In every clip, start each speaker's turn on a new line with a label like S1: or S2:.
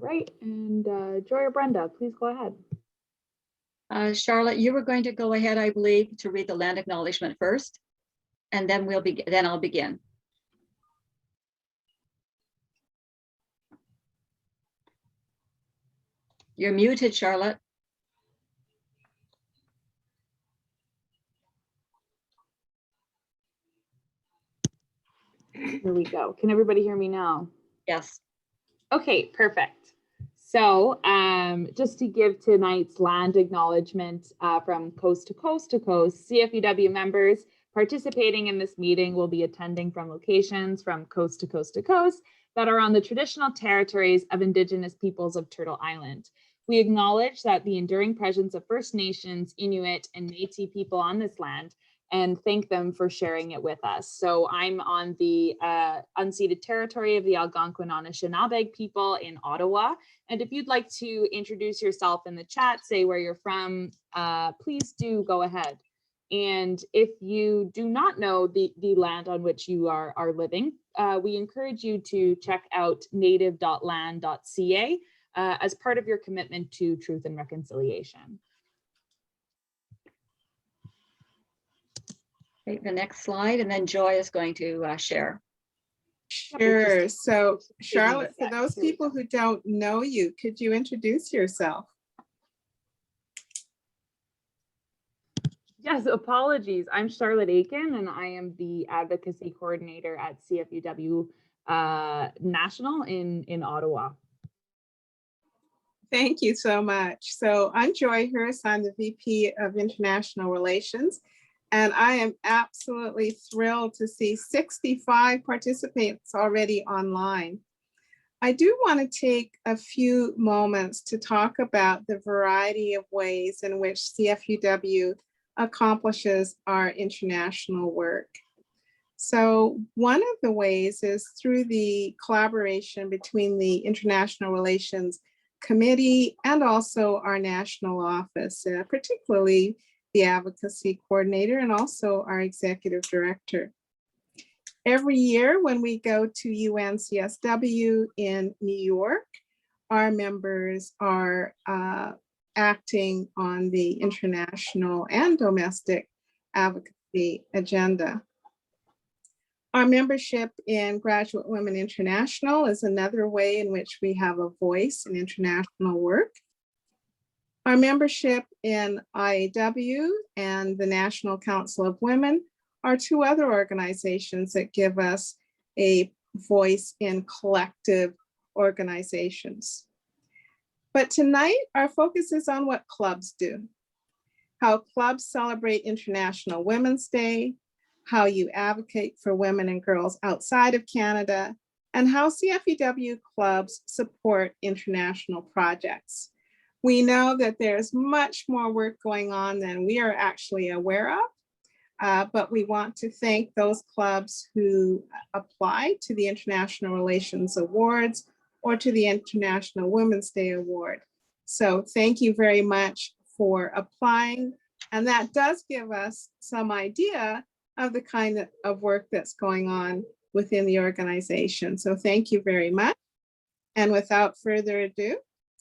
S1: right, and Joy or Brenda, please go ahead.
S2: Charlotte, you were going to go ahead, I believe, to read the land acknowledgement first, and then I'll begin. You're muted, Charlotte.
S1: Here we go. Can everybody hear me now?
S2: Yes.
S1: Okay, perfect. So just to give tonight's land acknowledgement from coast to coast to coast, CFUW members participating in this meeting will be attending from locations from coast to coast to coast that are on the traditional territories of Indigenous peoples of Turtle Island. We acknowledge that the enduring presence of First Nations, Inuit, and Métis people on this land and thank them for sharing it with us. So I'm on the unceded territory of the Algonquin Anishinaabe people in Ottawa. And if you'd like to introduce yourself in the chat, say where you're from, please do go ahead. And if you do not know the land on which you are living, we encourage you to check out native.land.ca as part of your commitment to truth and reconciliation.
S2: Okay, the next slide, and then Joy is going to share.
S3: Sure. So Charlotte, for those people who don't know you, could you introduce yourself?
S1: Yes, apologies. I'm Charlotte Aiken, and I am the advocacy coordinator at CFUW National in Ottawa.
S3: Thank you so much. So I'm Joy Hurst. I'm the VP of International Relations, and I am absolutely thrilled to see 65 participants already online. I do want to take a few moments to talk about the variety of ways in which CFUW accomplishes our international work. So one of the ways is through the collaboration between the International Relations Committee and also our national office, particularly the Advocacy Coordinator and also our Executive Director. Every year when we go to UNCSW in New York, our members are acting on the international and domestic advocacy agenda. Our membership in Graduate Women International is another way in which we have a voice in international work. Our membership in IAW and the National Council of Women are two other organizations that give us a voice in collective organizations. But tonight, our focus is on what clubs do, how clubs celebrate International Women's Day, how you advocate for women and girls outside of Canada, and how CFUW clubs support international projects. We know that there's much more work going on than we are actually aware of, but we want to thank those clubs who apply to the International Relations Awards or to the International Women's Day Award. So thank you very much for applying. And that does give us some idea of the kind of work that's going on within the organization. So thank you very much. And without further ado,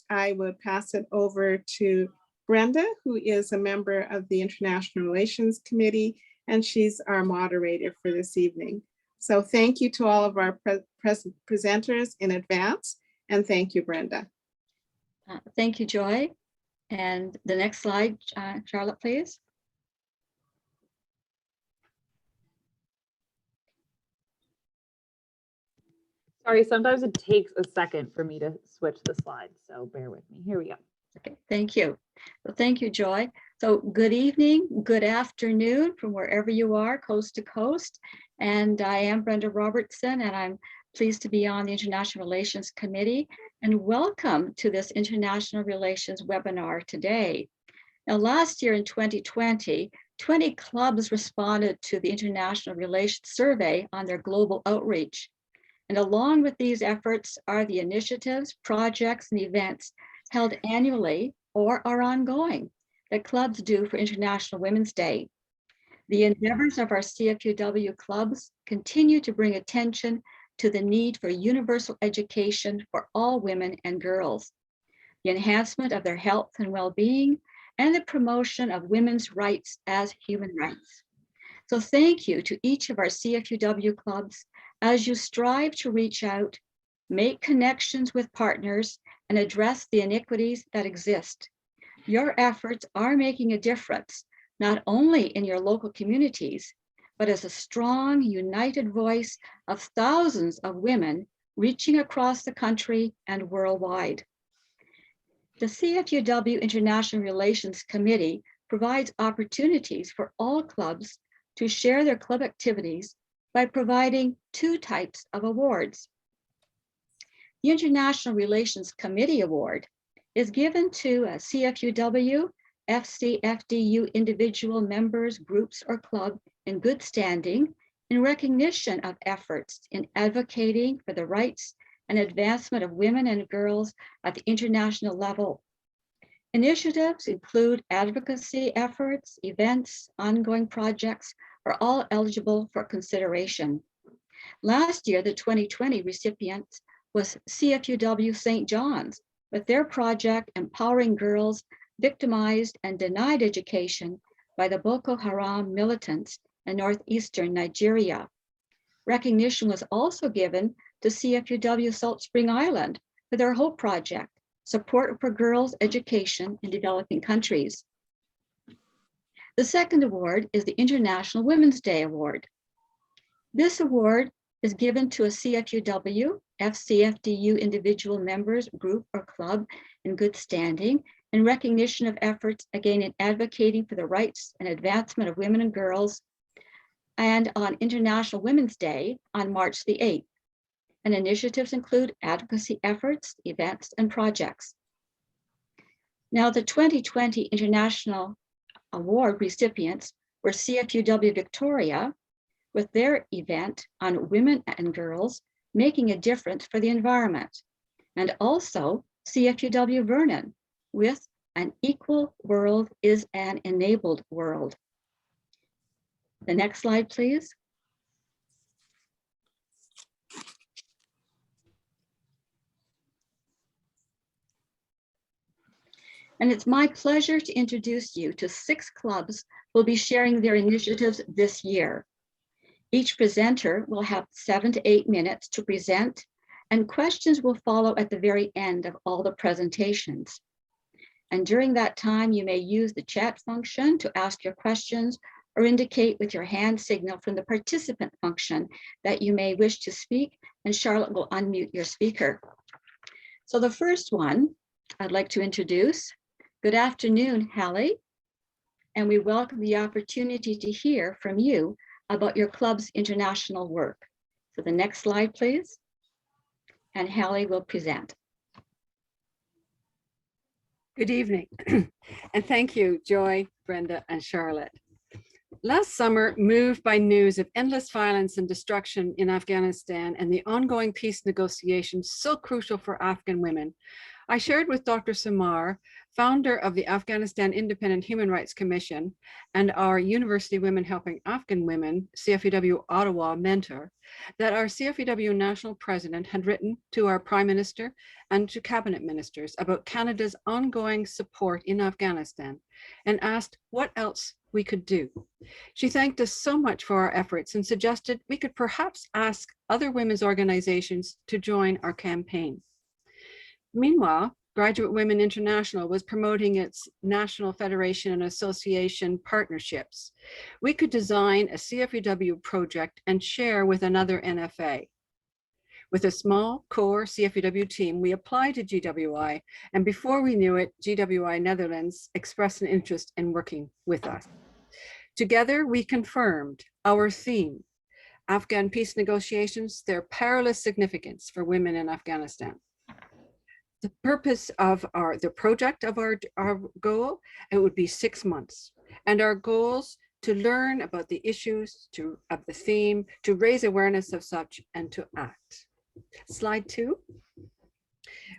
S3: I would pass it over to Brenda, who is a member of the International Relations Committee, and she's our moderator for this evening. So thank you to all of our presenters in advance, and thank you, Brenda.
S2: Thank you, Joy. And the next slide, Charlotte, please.
S1: Sorry, sometimes it takes a second for me to switch the slides, so bear with me. Here we go.
S2: Okay, thank you. Well, thank you, Joy. So good evening, good afternoon from wherever you are, coast to coast. And I am Brenda Robertson, and I'm pleased to be on the International Relations Committee. And welcome to this International Relations webinar today. Now, last year in 2020, 20 clubs responded to the International Relations Survey on their global outreach. And along with these efforts are the initiatives, projects, and events held annually or are ongoing that clubs do for International Women's Day. The endeavors of our CFUW clubs continue to bring attention to the need for universal education for all women and girls, the enhancement of their health and well-being, and the promotion of women's rights as human rights. So thank you to each of our CFUW clubs as you strive to reach out, make connections with partners, and address the inequities that exist. Your efforts are making a difference, not only in your local communities, but as a strong, united voice of thousands of women reaching across the country and worldwide. The CFUW International Relations Committee provides opportunities for all clubs to share their club activities by providing two types of awards. The International Relations Committee Award is given to a CFUW, FCFDU individual members, groups, or club in good standing in recognition of efforts in advocating for the rights and advancement of women and girls at the international level. Initiatives include advocacy efforts, events, ongoing projects are all eligible for consideration. Last year, the 2020 recipient was CFUW St. John's with their project empowering girls victimized and denied education by the Boko Haram militants in northeastern Nigeria. Recognition was also given to CFUW Salt Spring Island for their Hope Project, support for girls' education in developing countries. The second award is the International Women's Day Award. This award is given to a CFUW, FCFDU individual members, group, or club in good standing in recognition of efforts, again, in advocating for the rights and advancement of women and girls, and on International Women's Day on March the 8th. And initiatives include advocacy efforts, events, and projects. Now, the 2020 International Award recipients were CFUW Victoria with their event on women and girls making a difference for the environment, and also CFUW Vernon with An Equal World is an Enabled World. The next slide, please. And it's my pleasure to introduce you to 6 clubs who will be sharing their initiatives this year. Each presenter will have 7 to 8 minutes to present, and questions will follow at the very end of all the presentations. And during that time, you may use the chat function to ask your questions or indicate with your hand signal from the participant function that you may wish to speak, and Charlotte will unmute your speaker. So the first one I'd like to introduce. Good afternoon, Hallie, and we welcome the opportunity to hear from you about your club's international work. So the next slide, please, and Hallie will present.
S4: Good evening, and thank you, Joy, Brenda, and Charlotte. Last summer, moved by news of endless violence and destruction in Afghanistan and the ongoing peace negotiations so crucial for Afghan women, I shared with Dr. Samar, founder of the Afghanistan Independent Human Rights Commission and our University Women Helping Afghan Women, CFUW Ottawa mentor, that our CFUW national president had written to our Prime Minister and to cabinet ministers about Canada's ongoing support in Afghanistan and asked what else we could do. She thanked us so much for our efforts and suggested we could perhaps ask other women's organizations to join our campaign. Meanwhile, Graduate Women International was promoting its National Federation and Association partnerships. We could design a CFUW project and share with another NFA. With a small core CFUW team, we applied to GWI, and before we knew it, GWI Netherlands expressed an interest in working with us. Together, we confirmed our theme, Afghan peace negotiations, their perilous significance for women in Afghanistan. The purpose of the project of our goal, it would be 6 months. And our goals to learn about the issues of the theme, to raise awareness of such, and to act. Slide 2.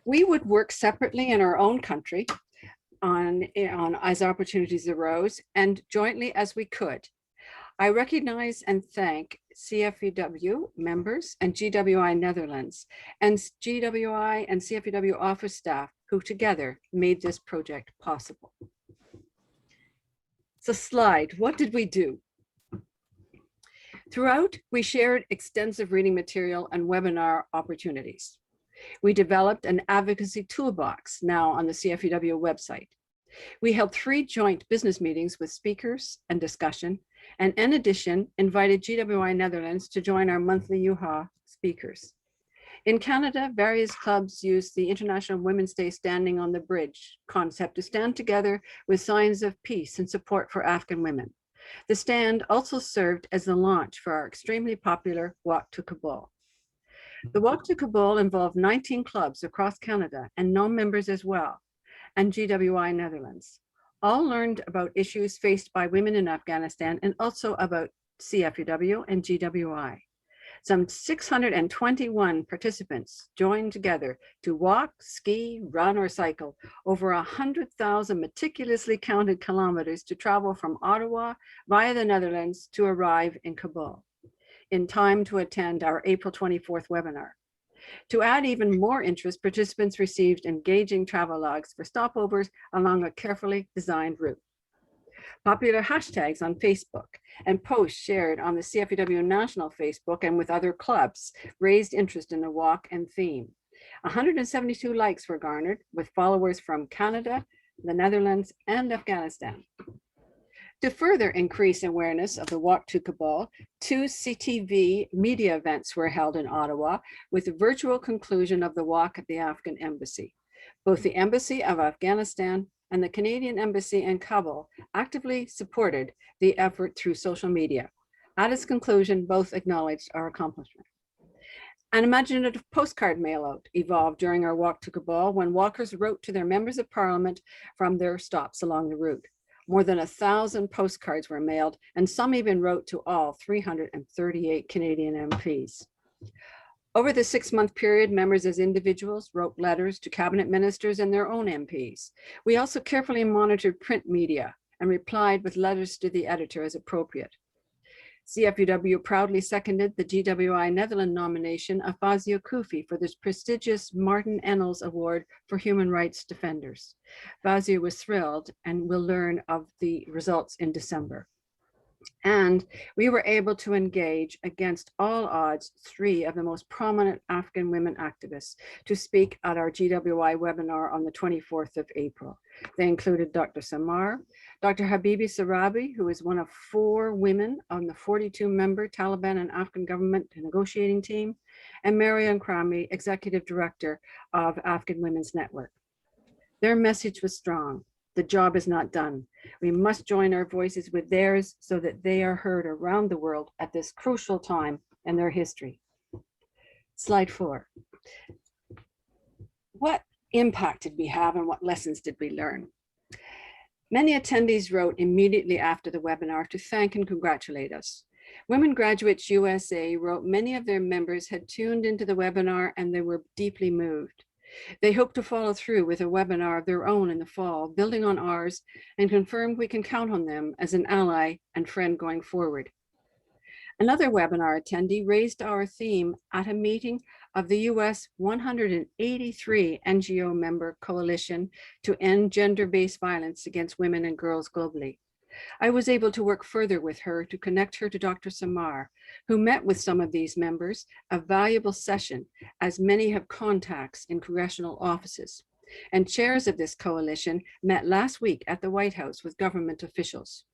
S4: We would work separately in our own country on as opportunities arose and jointly as we could. I recognize and thank CFUW members and GWI Netherlands, and GWI and CFUW office staff who together made this project possible. So slide, what did we do? Throughout, we shared extensive reading material and webinar opportunities. We developed an advocacy toolbox now on the CFUW website. We held 3 joint business meetings with speakers and discussion, and in addition, invited GWI Netherlands to join our monthly UHA speakers. In Canada, various clubs used the International Women's Day Standing on the Bridge concept to stand together with signs of peace and support for Afghan women. The stand also served as the launch for our extremely popular Walk to Kabul. The Walk to Kabul involved 19 clubs across Canada and non-members as well, and GWI Netherlands. All learned about issues faced by women in Afghanistan and also about CFUW and GWI. Some 621 participants joined together to walk, ski, run, or cycle over 100,000 meticulously counted kilometers to travel from Ottawa via the Netherlands to arrive in Kabul in time to attend our April 24th webinar. To add even more interest, participants received engaging travel logs for stopovers along a carefully designed route. Popular hashtags on Facebook and posts shared on the CFUW National Facebook and with other clubs raised interest in the walk and theme. 172 likes were garnered with followers from Canada, the Netherlands, and Afghanistan. To further increase awareness of the Walk to Kabul, 2 CTV media events were held in Ottawa with a virtual conclusion of the walk at the Afghan Embassy. Both the Embassy of Afghanistan and the Canadian Embassy in Kabul actively supported the effort through social media. At its conclusion, both acknowledged our accomplishment. An imaginative postcard mail-out evolved during our Walk to Kabul when walkers wrote to their members of parliament from their stops along the route. More than 1,000 postcards were mailed, and some even wrote to all 338 Canadian MPs. Over the 6-month period, members as individuals wrote letters to cabinet ministers and their own MPs. We also carefully monitored print media and replied with letters to the editor as appropriate. CFUW proudly seconded the GWI Netherlands nomination of Fazio Koufi for this prestigious Martin Ennals Award for Human Rights Defenders. Fazio was thrilled and will learn of the results in December. And we were able to engage against all odds 3 of the most prominent Afghan women activists to speak at our GWI webinar on the 24th of April. They included Dr. Samar, Dr. Habibi Sarabi, who is one of 4 women on the 42-member Taliban and Afghan government negotiating team, and Mariam Krami, Executive Director of Afghan Women's Network. Their message was strong. The job is not done. We must join our voices with theirs so that they are heard around the world at this crucial time in their history. Slide 4. What impact did we have and what lessons did we learn? Many attendees wrote immediately after the webinar to thank and congratulate us. Women Graduates USA wrote many of their members had tuned into the webinar and they were deeply moved. They hope to follow through with a webinar of their own in the fall, building on ours, and confirm we can count on them as an ally and friend going forward. Another webinar attendee raised our theme at a meeting of the US 183 NGO member coalition to end gender-based violence against women and girls globally. I was able to work further with her to connect her to Dr. Samar, who met with some of these members, a valuable session, as many have contacts in congressional offices. And chairs of this coalition met last week at the White House with government officials.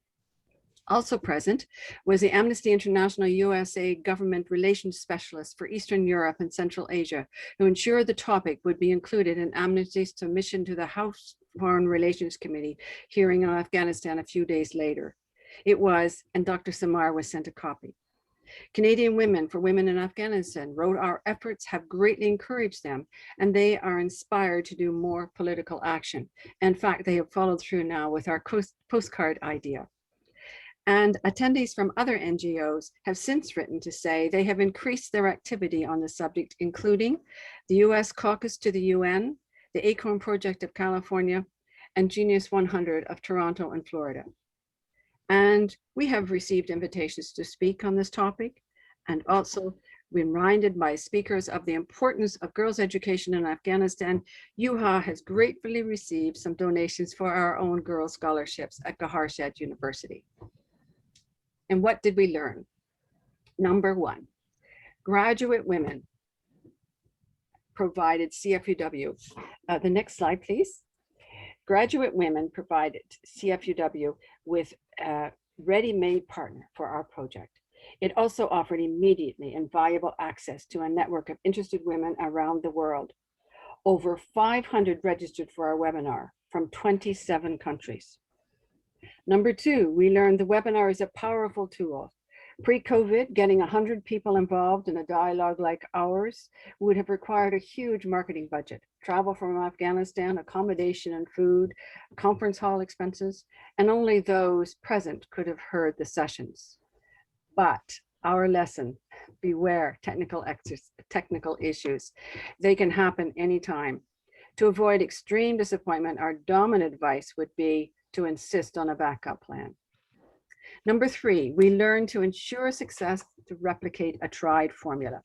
S4: Also present was the Amnesty International USA Government Relations Specialist for Eastern Europe and Central Asia, who ensured the topic would be included in Amnesty's submission to the House Foreign Relations Committee hearing on Afghanistan a few days later. It was, and Dr. Samar was sent a copy. Canadian Women for Women in Afghanistan wrote our efforts have greatly encouraged them, and they are inspired to do more political action. In fact, they have followed through now with our postcard idea. And attendees from other NGOs have since written to say they have increased their activity on the subject, including the US Caucus to the UN, the Acorn Project of California, and Genius 100 of Toronto and Florida. And we have received invitations to speak on this topic And also reminded by speakers of the importance of girls' education in Afghanistan, UHA has gratefully received some donations for our own girls' scholarships at Gaharshed University. And what did we learn? Number one, graduate women provided CFUW. The next slide, please. Graduate women provided CFUW with a ready-made partner for our project. It also offered immediately and valuable access to a network of interested women around the world. Over 500 registered for our webinar from 27 countries. Number two, we learned the webinar is a powerful tool. Pre-COVID, getting 100 people involved in a dialogue like ours would have required a huge marketing budget, travel from Afghanistan, accommodation and food, conference hall expenses, and only those present could have heard the sessions. But our lesson, beware technical issues. They can happen anytime. To avoid extreme disappointment, our dominant advice would be to insist on a backup plan. Number three, we learned to ensure success to replicate a tried formula.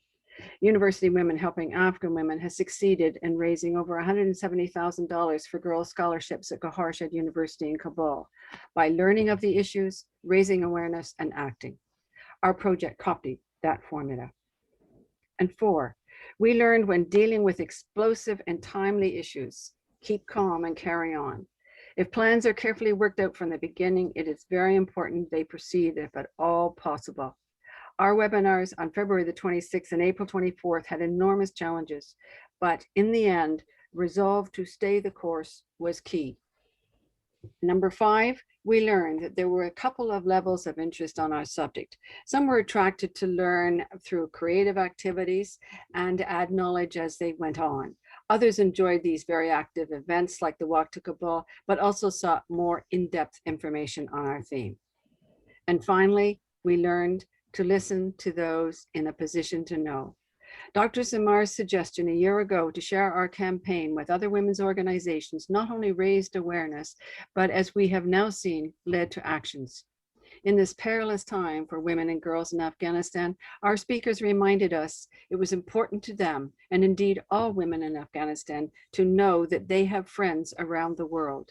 S4: University Women Helping African Women has succeeded in raising over $170,000 for girls' scholarships at Gaharshed University in Kabul by learning of the issues, raising awareness, and acting. Our project copied that formula. And four, we learned when dealing with explosive and timely issues, keep calm and carry on. If plans are carefully worked out from the beginning, it is very important they proceed if at all possible. Our webinars on February the 26th and April 24th had enormous challenges, but in the end, resolve to stay the course was key. Number five, we learned that there were a couple of levels of interest on our subject. Some were attracted to learn through creative activities and add knowledge as they went on. Others enjoyed these very active events like the Walk to Kabul, but also sought more in-depth information on our theme. And finally, we learned to listen to those in a position to know. Dr. Samar's suggestion a year ago to share our campaign with other women's organizations not only raised awareness, but as we have now seen, led to actions. In this perilous time for women and girls in Afghanistan, our speakers reminded us it was important to them, and indeed all women in Afghanistan, to know that they have friends around the world.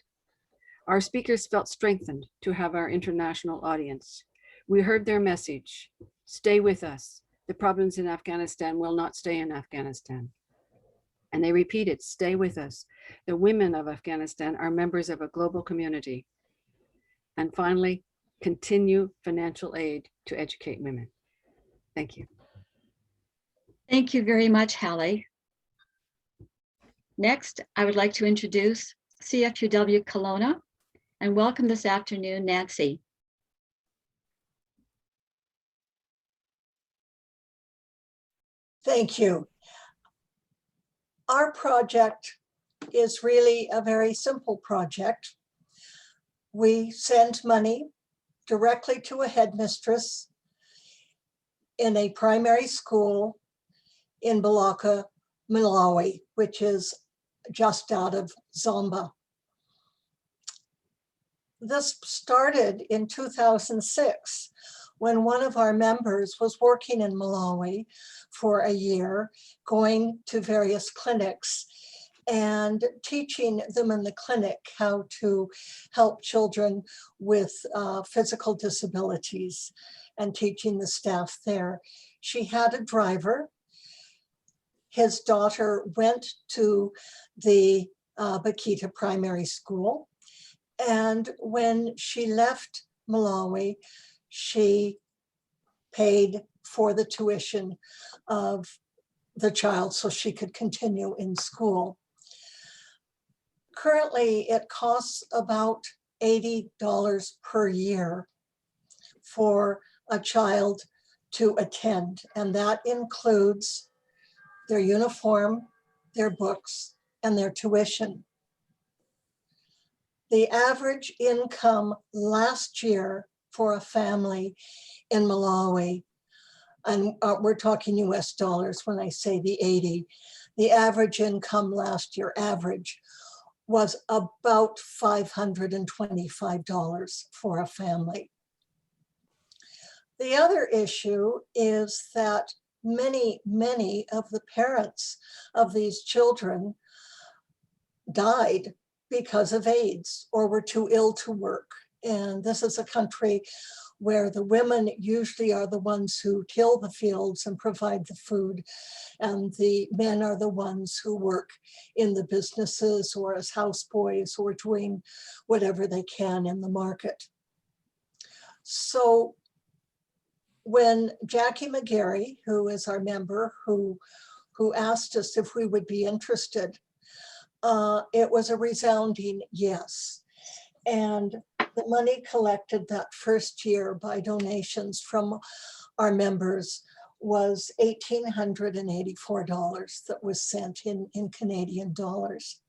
S4: Our speakers felt strengthened to have our international audience. We heard their message, stay with us. The problems in Afghanistan will not stay in Afghanistan. And they repeated, stay with us. The women of Afghanistan are members of a global community. And finally, continue financial aid to educate women. Thank you.
S2: Thank you very much, Hallie. Next, I would like to introduce CFUW Kelowna and welcome this afternoon, Nancy.
S5: Thank you. Our project is really a very simple project. We send money directly to a headmistress in a primary school in Balaka, Malawi, which is just out of Zomba. This started in 2006 when one of our members was working in Malawi for a year, going to various clinics and teaching them in the clinic how to help children with physical disabilities and teaching the staff there. She had a driver. His daughter went to the Bakita primary school. And when she left Malawi, she paid for the tuition of the child so she could continue in school. Currently, it costs about $80 per year for a child to attend, and that includes their uniform, their books, and their tuition. The average income last year for a family in Malawi, and we're talking US dollars when I say the 80, the average income last year, average, was about $525 for a family. The other issue is that many of the parents of these children died because of AIDS or were too ill to work. And this is a country where the women usually are the ones who till the fields and provide the food, and the men are the ones who work in the businesses or as houseboys or doing whatever they can in the market. So when Jackie McGarry, who is our member, who asked us if we would be interested, it was a resounding yes. And the money collected that first year by donations from our members was $1,884 that was sent in Canadian dollars.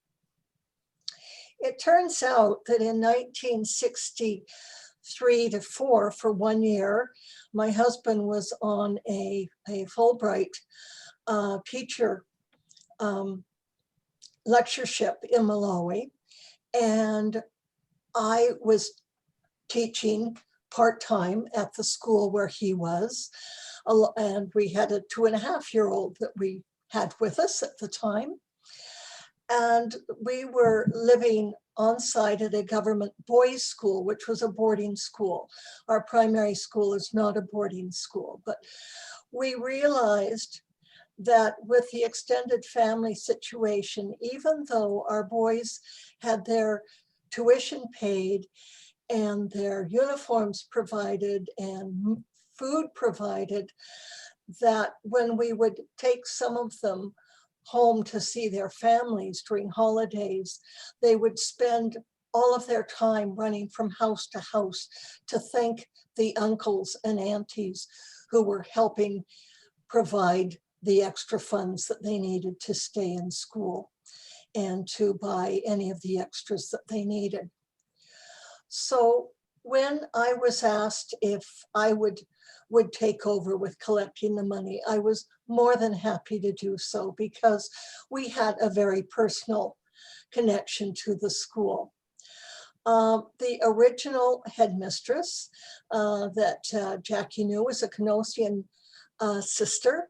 S5: It turns out that in 1963 to 4, for 1 year, my husband was on a Fulbright teacher lectureship in Malawi, and I was teaching part-time at the school where he was, and we had a 2.5-year-old that we had with us at the time. And we were living on site at a government boys' school, which was a boarding school. Our primary school is not a boarding school, but we realized that with the extended family situation, even though our boys had their tuition paid and their uniforms provided and food provided, that when we would take some of them home to see their families during holidays, they would spend all of their time running from house to house to thank the uncles and aunties who were helping provide the extra funds that they needed to stay in school and to buy any of the extras that they needed. So when I was asked if I would take over with collecting the money, I was more than happy to do so because we had a very personal connection to the school. The original headmistress that Jackie knew was a Canosian sister,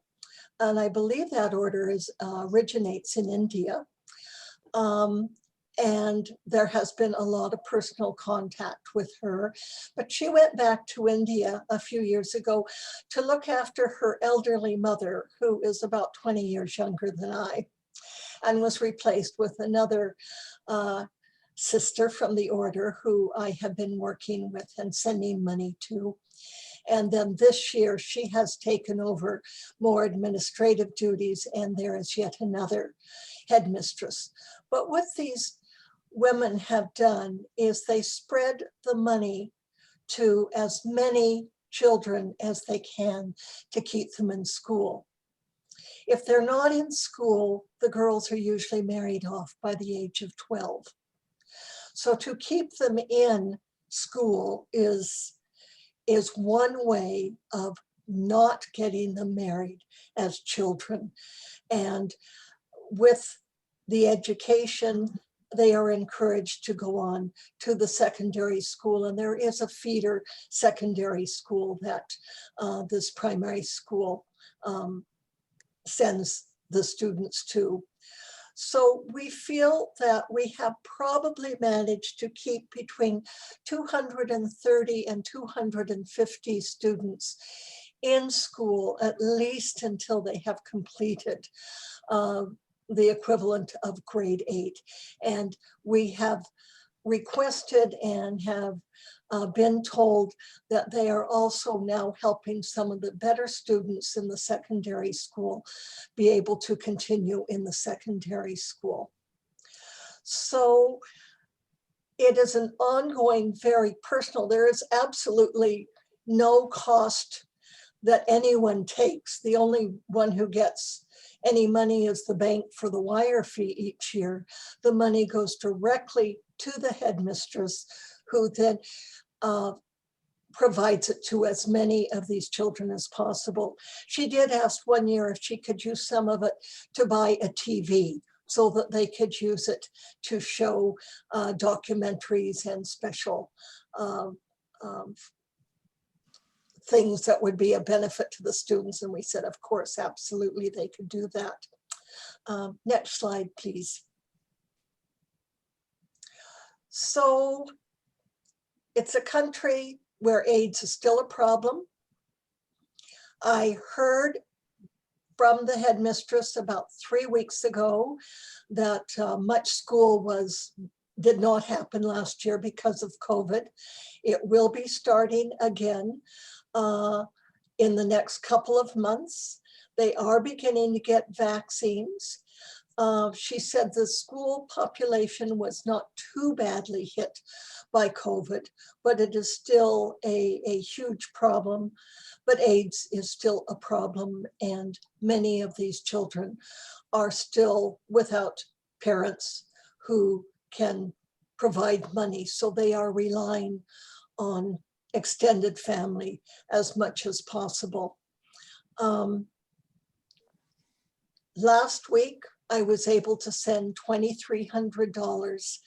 S5: and I believe that order originates in India. And there has been a lot of personal contact with her, but she went back to India a few years ago to look after her elderly mother, who is about 20 years younger than I, and was replaced with another sister from the order who I have been working with and sending money to. And then this year she has taken over more administrative duties, and there is yet another headmistress. But what these women have done is they spread the money to as many children as they can to keep them in school. If they're not in school, the girls are usually married off by the age of 12. So to keep them in school is one way of not getting them married as children. And with the education, they are encouraged to go on to the secondary school. And there is a feeder secondary school that this primary school sends the students to. So we feel that we have probably managed to keep between 230 and 250 students in school, at least until they have completed the equivalent of grade 8. And we have requested and have been told that they are also now helping some of the better students in the secondary school be able to continue in the secondary school. So it is an ongoing, very personal, there is absolutely no cost that anyone takes. The only one who gets any money is the bank for the wire fee each year. The money goes directly to the headmistress, who then provides it to as many of these children as possible. She did ask one year if she could use some of it to buy a TV so that they could use it to show documentaries and special things that would be a benefit to the students. And we said, of course, absolutely, they could do that. Next slide, please. So it's a country where AIDS is still a problem. I heard from the headmistress about 3 weeks ago that much school did not happen last year because of COVID. It will be starting again in the next couple of months. They are beginning to get vaccines. She said the school population was not too badly hit by COVID, but it is still a huge problem. But AIDS is still a problem, and many of these children are still without parents who can provide money. So they are relying on extended family as much as possible. Last week, I was able to send $2,300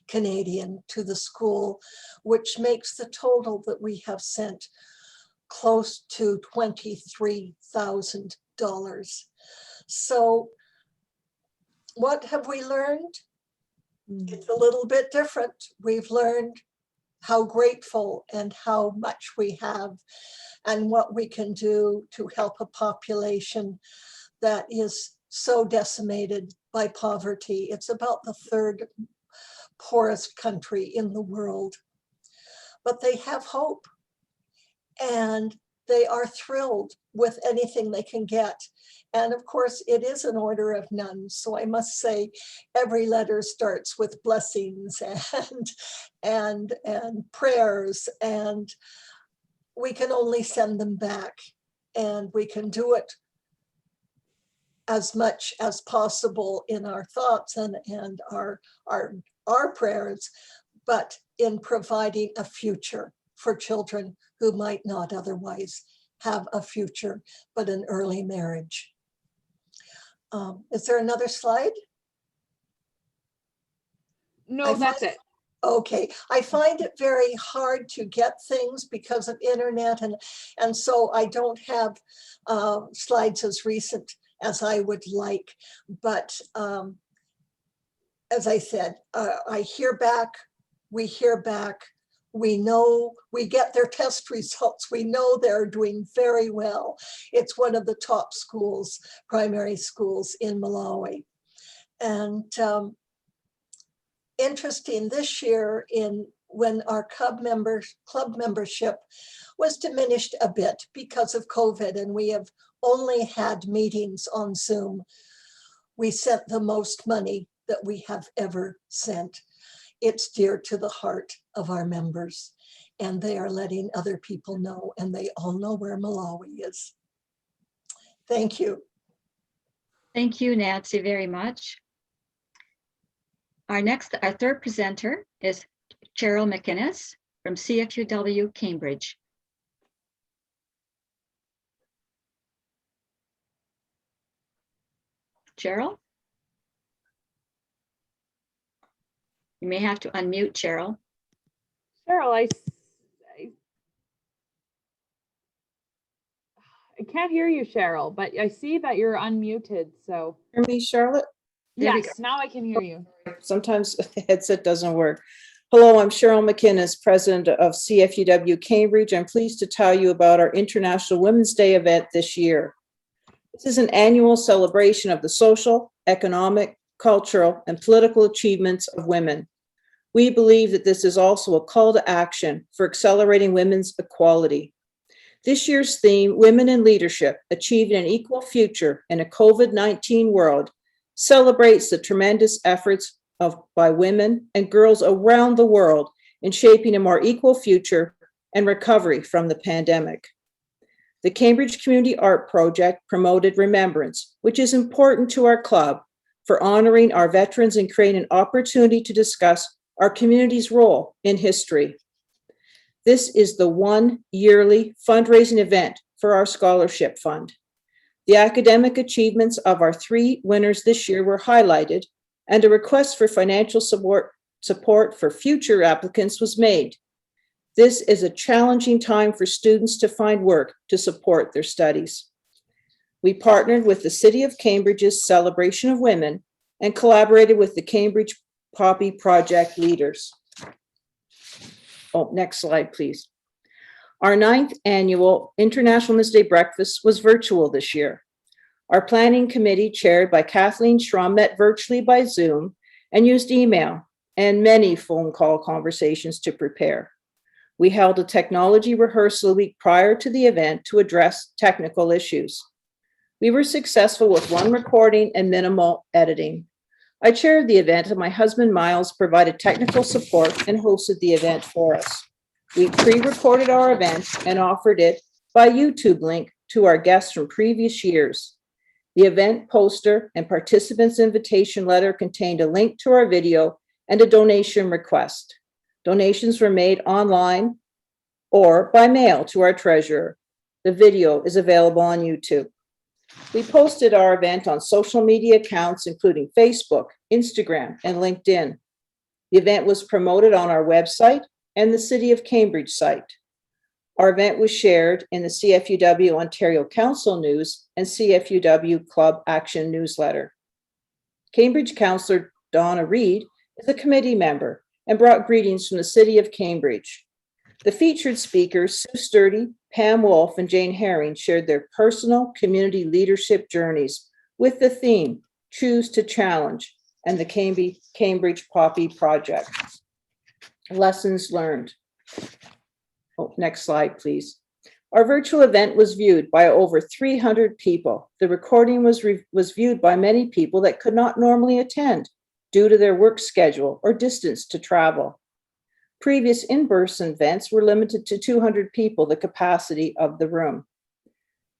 S5: Canadian to the school, which makes the total that we have sent close to $23,000. So what have we learned? It's a little bit different. We've learned how grateful and how much we have and what we can do to help a population that is so decimated by poverty. It's about the third poorest country in the world, but they have hope and they are thrilled with anything they can get. And of course, it is an order of none. So I must say, every letter starts with blessings and prayers, and we can only send them back, and we can do it as much as possible in our thoughts and our prayers, but in providing a future for children who might not otherwise have a future, but an early marriage. Is there another slide?
S1: No, that's it.
S5: Okay, I find it very hard to get things because of internet, and so I don't have slides as recent as I would like. But as I said, I hear back, we hear back, we know, we get their test results. We know they're doing very well. It's one of the top schools, primary schools in Malawi. And interesting this year when our club membership was diminished a bit because of COVID, and we have only had meetings on Zoom. We sent the most money that we have ever sent. It's dear to the heart of our members, and they are letting other people know, and they all know where Malawi is. Thank you.
S2: Thank you, Nancy, very much. Our third presenter is Cheryl Mckinnis from CFUW Cambridge. Cheryl? You may have to unmute, Cheryl.
S1: Cheryl, I can't hear you, Cheryl, but I see that you're unmuted, so.
S6: Hear me, Charlotte?
S1: Yes, now I can hear you.
S6: Sometimes the headset doesn't work. Hello, I'm Cheryl Mckinnis, president of CFUW Cambridge. I'm pleased to tell you about our International Women's Day event this year. This is an annual celebration of the social, economic, cultural, and political achievements of women. We believe that this is also a call to action for accelerating women's equality. This year's theme, Women in Leadership, Achieving an Equal Future in a COVID-19 World, celebrates the tremendous efforts by women and girls around the world in shaping a more equal future and recovery from the pandemic. The Cambridge Community Art Project promoted remembrance, which is important to our club for honoring our veterans and creating an opportunity to discuss our community's role in history. This is the one yearly fundraising event for our scholarship fund. The academic achievements of our 3 winners this year were highlighted, and a request for financial support for future applicants was made. This is a challenging time for students to find work to support their studies. We partnered with the City of Cambridge's Celebration of Women and collaborated with the Cambridge Poppy Project leaders. Oh, next slide, please. Our 9th annual International Women's Day breakfast was virtual this year. Our planning committee, chaired by Kathleen Schrum, met virtually by Zoom and used email and many phone call conversations to prepare. We held a technology rehearsal a week prior to the event to address technical issues. We were successful with one recording and minimal editing. I chaired the event and my husband Miles provided technical support and hosted the event for us. We pre-recorded our event and offered it by YouTube link to our guests from previous years. The event poster and participants' invitation letter contained a link to our video and a donation request. Donations were made online or by mail to our treasurer. The video is available on YouTube. We posted our event on social media accounts, including Facebook, Instagram, and LinkedIn. The event was promoted on our website and the City of Cambridge site. Our event was shared in the CFUW Ontario Council News and CFUW Club Action newsletter. Cambridge Councillor Donna Reid is a committee member and brought greetings from the City of Cambridge. The featured speakers, Sue Sturdy, Pam Wolf, and Jane Herring, shared their personal community leadership journeys with the theme, Choose to Challenge, and the Cambridge Poppy Project. Lessons learned. Oh, next slide, please. Our virtual event was viewed by over 300 people. The recording was viewed by many people that could not normally attend due to their work schedule or distance to travel. Previous in-person events were limited to 200 people, the capacity of the room.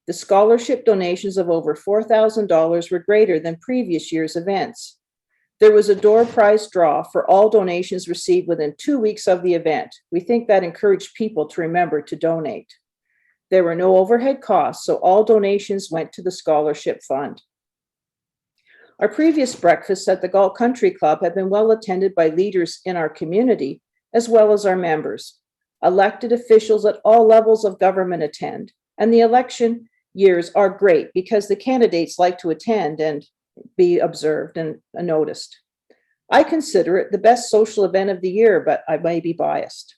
S6: The scholarship donations of over $4,000 were greater than previous year's events. There was a door prize draw for all donations received within 2 weeks of the event. We think that encouraged people to remember to donate. There were no overhead costs, so all donations went to the scholarship fund. Our previous breakfasts at the Galt Country Club have been well attended by leaders in our community, as well as our members. Elected officials at all levels of government attend, and the election years are great because the candidates like to attend and be observed and noticed. I consider it the best social event of the year, but I may be biased.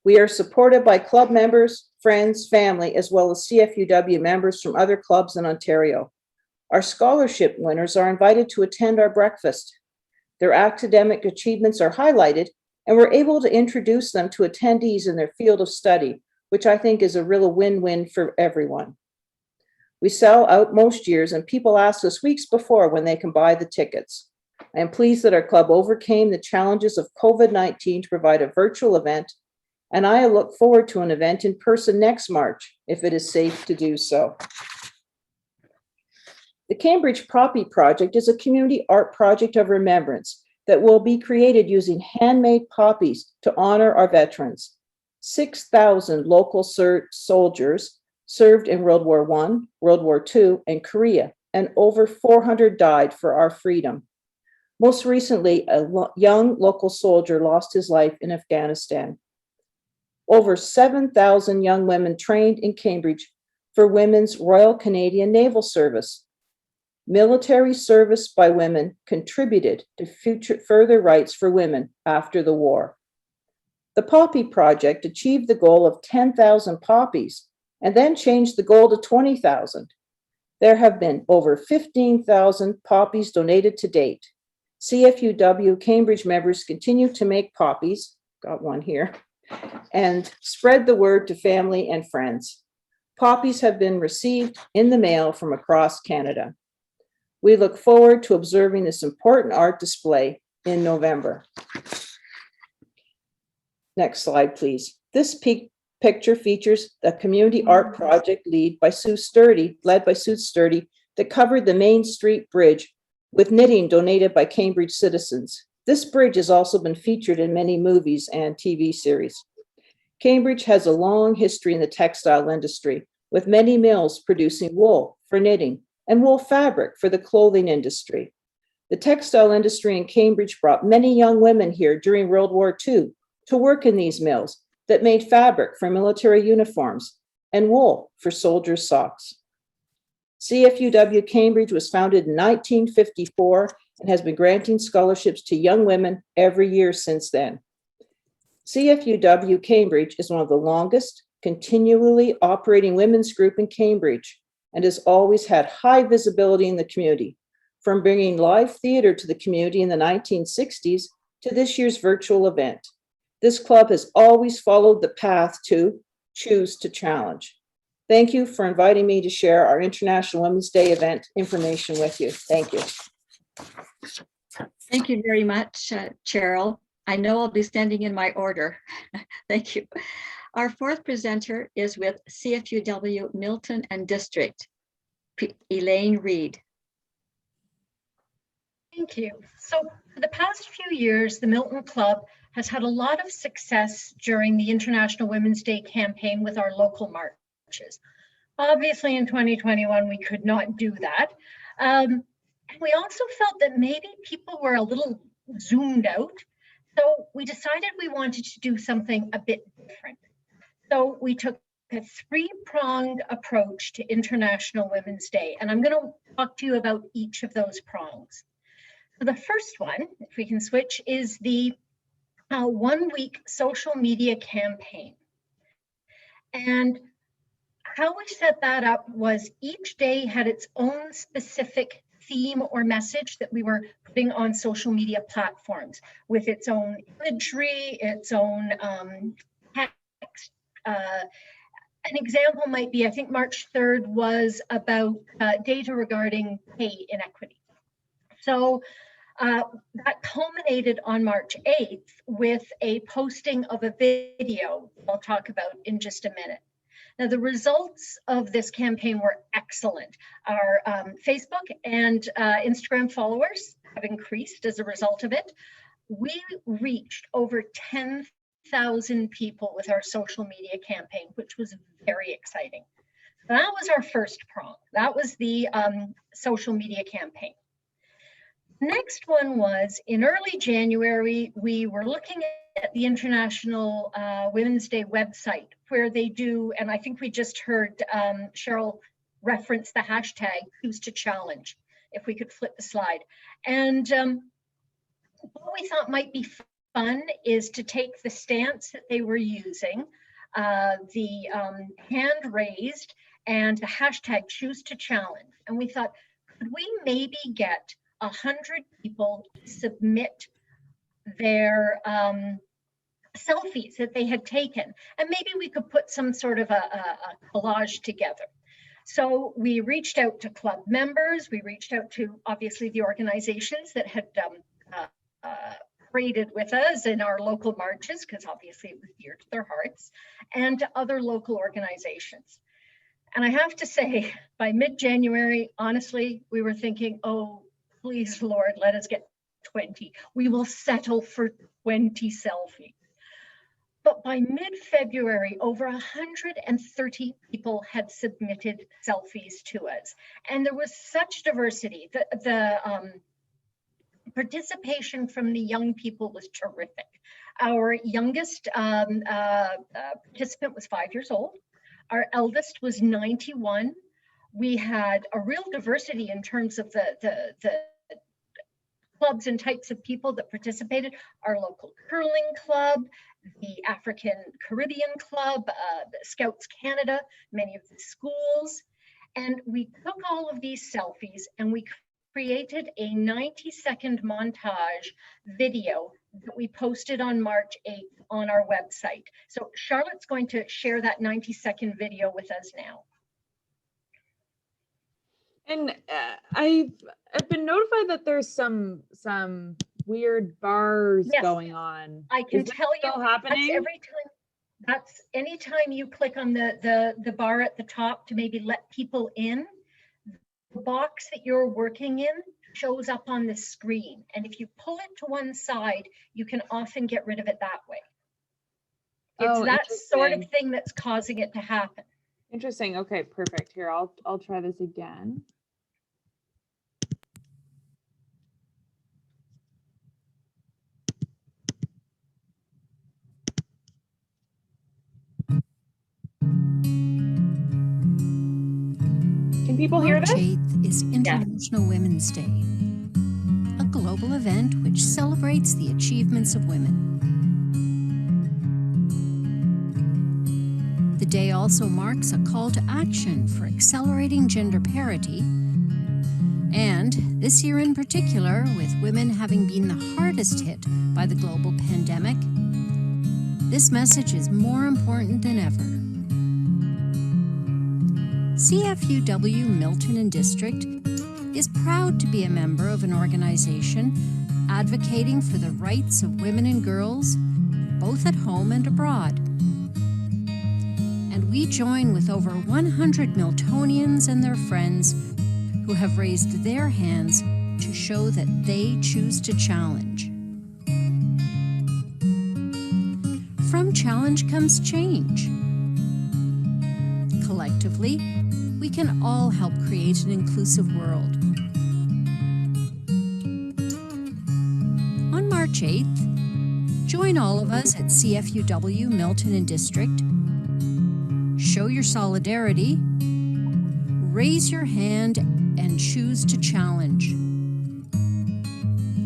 S6: We are supported by club members, friends, family, as well as CFUW members from other clubs in Ontario. Our scholarship winners are invited to attend our breakfast. Their academic achievements are highlighted, and we're able to introduce them to attendees in their field of study, which I think is a real win-win for everyone. We sell out most years, and people ask us weeks before when they can buy the tickets. I am pleased that our club overcame the challenges of COVID-19 to provide a virtual event, and I look forward to an event in person next March, if it is safe to do so. The Cambridge Poppy Project is a community art project of remembrance that will be created using handmade poppies to honor our veterans. 6,000 local soldiers served in World War I, World War II, and Korea, and over 400 died for our freedom. Most recently, a young local soldier lost his life in Afghanistan. Over 7,000 young women trained in Cambridge for Women's Royal Canadian Naval Service. Military service by women contributed to further rights for women after the war. The Poppy Project achieved the goal of 10,000 poppies and then changed the goal to 20,000. There have been over 15,000 poppies donated to date. CFUW Cambridge members continue to make poppies, got one here, and spread the word to family and friends. Poppies have been received in the mail from across Canada. We look forward to observing this important art display in November. Next slide, please. This picture features a community art project led by Sue Sturdy, that covered the Main Street Bridge with knitting donated by Cambridge citizens. This bridge has also been featured in many movies and TV series. Cambridge has a long history in the textile industry, with many mills producing wool for knitting and wool fabric for the clothing industry. The textile industry in Cambridge brought many young women here during World War II to work in these mills, that made fabric for military uniforms and wool for soldiers' socks. CFUW Cambridge was founded in 1954 and has been granting scholarships to young women every year since then. CFUW Cambridge is one of the longest continually operating women's group in Cambridge and has always had high visibility in the community, from bringing live theater to the community in the 1960s to this year's virtual event. This club has always followed the path to choose to challenge. Thank you for inviting me to share our International Women's Day event information with you. Thank you.
S2: Thank you very much, Cheryl. I know I'll be standing in my order. Thank you. Our fourth presenter is with CFUW Milton and District, Elaine Reed.
S7: Thank you. So for the past few years, the Milton Club has had a lot of success during the International Women's Day campaign with our local marches. Obviously in 2021, we could not do that. And we also felt that maybe people were a little zoomed out. So we decided we wanted to do something a bit different. So we took a three-pronged approach to International Women's Day, and I'm going to talk to you about each of those prongs. So the first one, if we can switch, is the 1-week social media campaign. And how we set that up was each day had its own specific theme or message that we were putting on social media platforms with its own imagery, its own text. An example might be, I think March 3rd was about data regarding pay inequity. So that culminated on March 8th with a posting of a video I'll talk about in just a minute. Now, the results of this campaign were excellent. Our Facebook and Instagram followers have increased as a result of it. We reached over 10,000 people with our social media campaign, which was very exciting. That was our first prong. That was the social media campaign. Next one was in early January, we were looking at the International Women's Day website where they do, and I think we just heard Sheryl reference the hashtag choose to challenge, if we could flip the slide. And what we thought might be fun is to take the stance that they were using, the hand raised and the hashtag choose to challenge. And we thought, could we maybe get 100 people submit their selfies that they had taken, and maybe we could put some sort of a collage together. So we reached out to club members, we reached out to obviously the organizations that had paraded with us in our local marches, because obviously it was dear to their hearts, and to other local organizations. And I have to say, by mid-January, honestly, we were thinking, oh, please, Lord, let us get 20. We will settle for 20 selfies. But by mid-February, over 130 people had submitted selfies to us. And there was such diversity. The participation from the young people was terrific. Our youngest participant was 5 years old. Our eldest was 91. We had a real diversity in terms of the clubs and types of people that participated. Our local curling club, the African Caribbean Club, the Scouts Canada, many of the schools. And we took all of these selfies and we created a 90-second montage video that we posted on March 8th on our website. So Charlotte's going to share that 90-second video with us now.
S1: And I've been notified that there's some weird bars
S7: Yes,
S1: going on.
S7: I can
S1: Is that
S7: tell you
S1: still happening?
S7: that's every time. That's anytime you click on the bar at the top to maybe let people in, the box that you're working in shows up on the screen. And if you pull it to one side, you can often get rid of it that way. It's that sort of thing that's causing it to happen.
S1: Interesting. Okay, perfect. Here, I'll try this again. people hear
S8: March
S1: this?
S8: 8th is International Women's Day, a global event which celebrates the achievements of women. The day also marks a call to action for accelerating gender parity, and this year in particular, with women having been the hardest hit by the global pandemic, this message is more important than ever. CFUW Milton District is proud to be a member of an organization advocating for the rights of women and girls, both at home and abroad. And we join with over 100 Miltonians and their friends who have raised their hands to show that they choose to challenge. From challenge comes change. Collectively, we can all help create an inclusive world. On March 8th, join all of us at CFUW Milton District. Show your solidarity, raise your hand, and choose to challenge.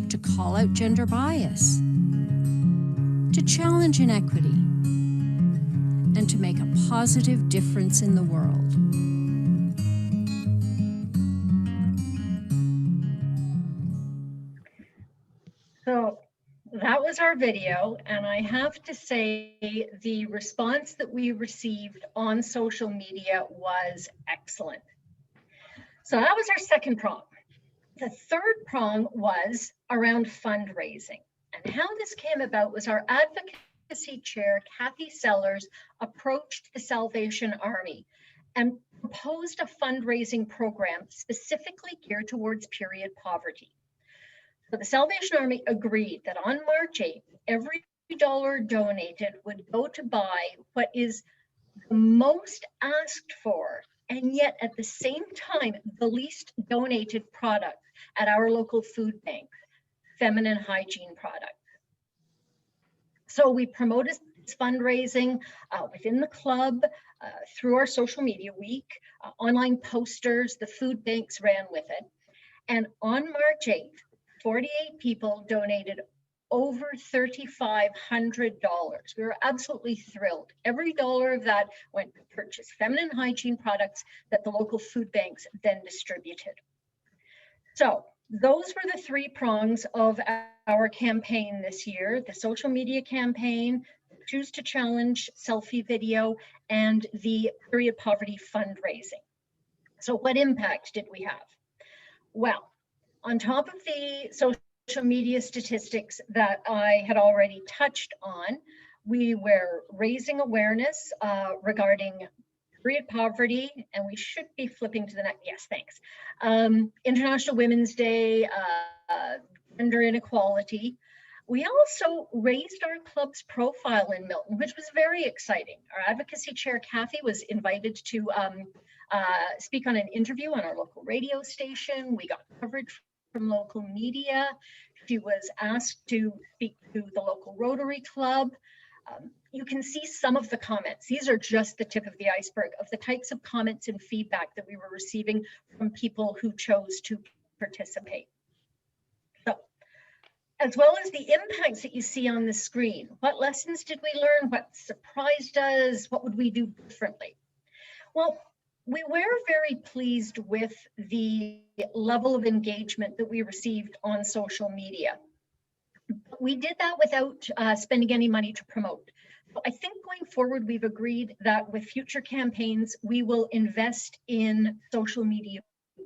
S8: To call out gender bias, to challenge inequity, and to make a positive difference in the world.
S7: So that was our video, and I have to say the response that we received on social media was excellent. So that was our second prong. The third prong was around fundraising. And how this came about was our advocacy chair, Kathy Sellers, approached the Salvation Army and proposed a fundraising program specifically geared towards period poverty. So the Salvation Army agreed that on March 8th, every dollar donated would go to buy what is the most asked for, and yet at the same time, the least donated product at our local food bank, feminine hygiene products. So we promoted this fundraising within the club, through our social media week, online posters, the food banks ran with it. And on March 8th, 48 people donated over $3,500. We were absolutely thrilled. Every dollar of that went to purchase feminine hygiene products that the local food banks then distributed. So those were the three prongs of our campaign this year: the social media campaign, Choose to Challenge selfie video, and the period poverty fundraising. So what impact did we have? Well, on top of the social media statistics that I had already touched on, we were raising awareness regarding period poverty, and we should be flipping to the next, yes, thanks. International Women's Day, gender inequality. We also raised our club's profile in Milton, which was very exciting. Our advocacy chair, Kathy, was invited to speak on an interview on our local radio station. We got coverage from local media. She was asked to speak to the local Rotary Club. You can see some of the comments. These are just the tip of the iceberg of the types of comments and feedback that we were receiving from people who chose to participate. So, as well as the impacts that you see on the screen, what lessons did we learn? What surprised us? What would we do differently? Well, we were very pleased with the level of engagement that we received on social media. We did that without spending any money to promote. So I think going forward, we've agreed that with future campaigns, we will invest in social media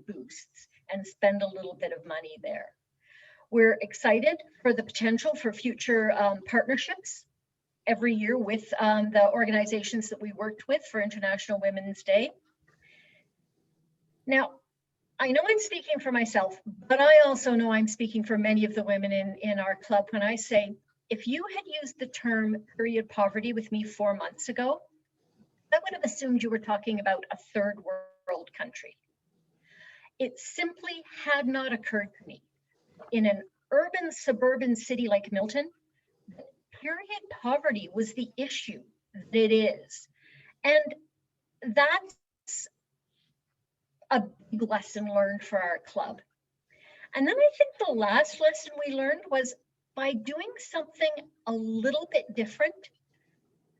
S7: boosts and spend a little bit of money there. We're excited for the potential for future partnerships every year with the organizations that we worked with for International Women's Day. Now, I know I'm speaking for myself, but I also know I'm speaking for many of the women in our club when I say, if you had used the term period poverty with me 4 months ago, I would have assumed you were talking about a third world country. It simply had not occurred to me. In an urban, suburban city like Milton, period poverty was the issue that it is. And that's a big lesson learned for our club. And then I think the last lesson we learned was by doing something a little bit different,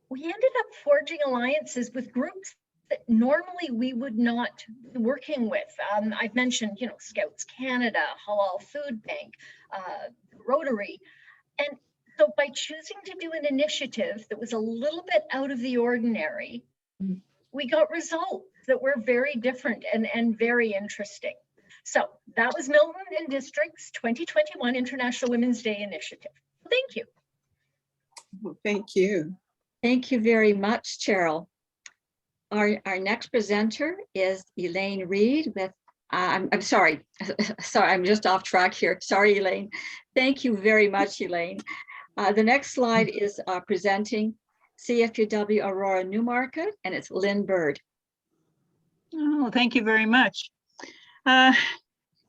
S7: we ended up forging alliances with groups that normally we would not be working with. I've mentioned, Scouts Canada, Halal Food Bank, Rotary. And so by choosing to do an initiative that was a little bit out of the ordinary, we got results that were very different and very interesting. So that was Milton and District's 2021 International Women's Day Initiative. Thank you.
S3: Well, thank you.
S2: Thank you very much, Cheryl. Our next presenter is Elaine Reed with, I'm sorry, I'm just off track here. Sorry, Elaine. Thank you very much, Elaine. The next slide is presenting CFUW Aurora Newmarket, and it's Lynn Bird.
S9: Oh, thank you very much.